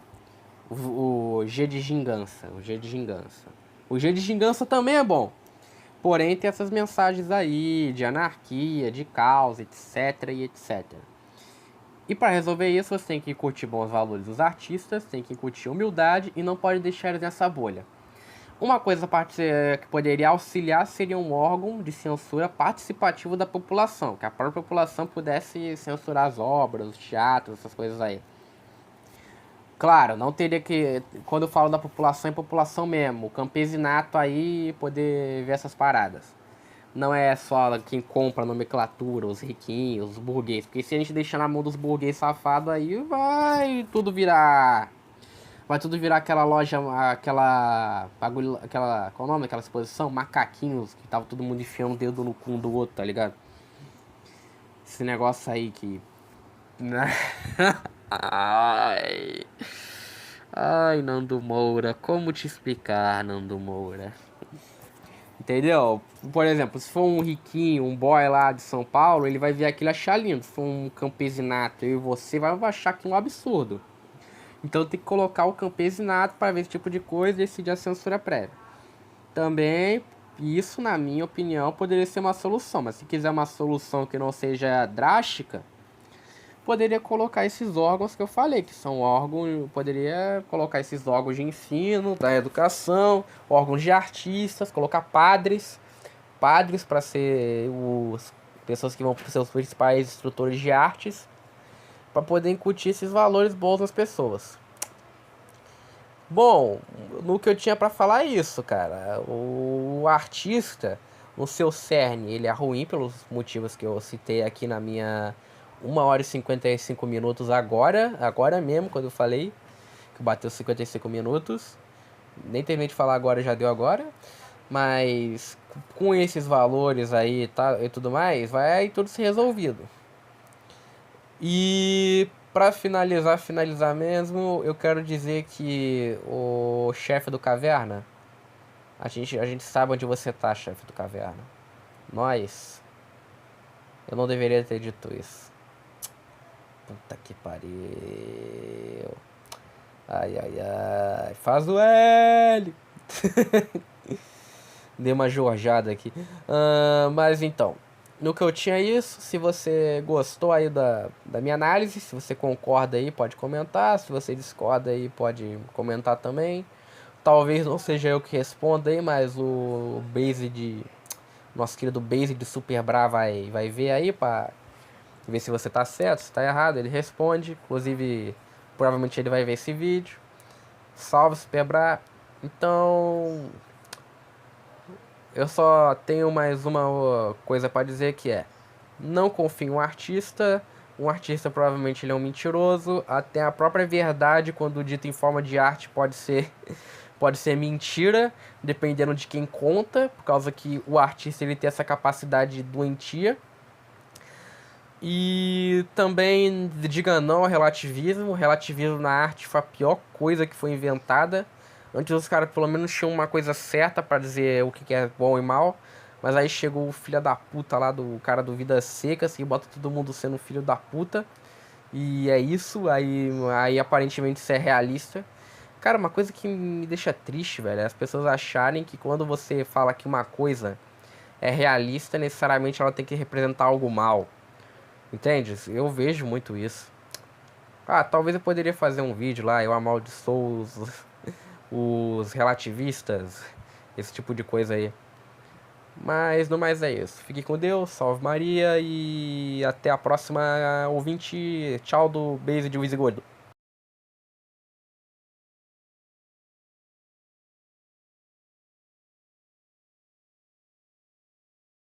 O G de Vingança. O G de Vingança. O G de Vingança também é bom. Porém, tem essas mensagens aí de anarquia, de caos, etc e etc. E para resolver isso, você tem que curtir bons valores dos artistas, tem que curtir humildade e não pode deixar eles nessa bolha. Uma coisa que poderia auxiliar seria um órgão de censura participativo da população, que a própria população pudesse censurar as obras, os teatros, essas coisas aí. Claro, não teria que, quando eu falo da população, é população mesmo, o campesinato aí poder ver essas paradas. Não é só quem compra a nomenclatura, os riquinhos, os burgueses, porque se a gente deixar na mão dos burgueses safados aí, vai tudo virar aquela loja, aquela bagulho, aquela, qual é o nome daquela exposição? Macaquinhos, que tava todo mundo enfiando o dedo no cu um do outro, tá ligado? Esse negócio aí que... Ai, Nando Moura, como te explicar, Nando Moura? Entendeu? Por exemplo, se for um riquinho, um boy lá de São Paulo, ele vai ver aquilo e achar lindo. Se for um campesinato, eu e você, vai achar aquilo um absurdo. Então tem que colocar o campesinato para ver esse tipo de coisa e decidir a censura prévia. Também, isso, na minha opinião, poderia ser uma solução. Mas se quiser uma solução que não seja drástica, poderia colocar esses órgãos que eu falei, que são órgãos, poderia colocar esses órgãos de ensino, da educação, órgãos de artistas, colocar padres para ser as pessoas que vão ser os principais instrutores de artes, para poder incutir esses valores bons nas pessoas. Bom, no que eu tinha para falar é isso, cara. O artista, no seu cerne, ele é ruim pelos motivos que eu citei aqui na minha 1 hora e 55 minutos agora mesmo, quando eu falei que bateu 55 minutos. Nem terminei de falar agora, já deu agora. Mas com esses valores aí e tudo mais, vai tudo ser resolvido. E pra finalizar mesmo, eu quero dizer que o chefe do Caverna, a gente sabe onde você tá, chefe do Caverna. Eu não deveria ter dito isso. Puta que pariu. Ai. Faz o L. Dei uma jorjada aqui. Mas então, no que eu tinha isso. Se você gostou aí da minha análise, se você concorda aí, pode comentar. Se você discorda aí, pode comentar também. Talvez não seja eu que responda aí, mas o nosso querido Base de Super Bra vai ver aí pra ver se você tá certo, se tá errado. Ele responde. Inclusive, provavelmente ele vai ver esse vídeo. Salve, Super Bra. Então, eu só tenho mais uma coisa pra dizer, que é: não confie em um artista. Um artista provavelmente ele é um mentiroso. Até a própria verdade, quando dita em forma de arte, pode ser mentira, dependendo de quem conta, por causa que o artista ele tem essa capacidade doentia. E também diga não ao relativismo. O relativismo na arte foi a pior coisa que foi inventada. Antes os caras pelo menos tinham uma coisa certa para dizer o que é bom e mal. Mas aí chegou o filho da puta lá do cara do Vidas Secas, que bota todo mundo sendo filho da puta. E é isso, aí aparentemente isso é realista. Cara, uma coisa que me deixa triste, velho, é as pessoas acharem que quando você fala que uma coisa é realista, necessariamente ela tem que representar algo mal. Entende? Eu vejo muito isso. Ah, talvez eu poderia fazer um vídeo lá, eu amaldiçoo os relativistas, esse tipo de coisa aí. Mas no mais é isso. Fique com Deus, salve Maria e até a próxima, ouvinte. Tchau do beijo de Wizzy Gordo.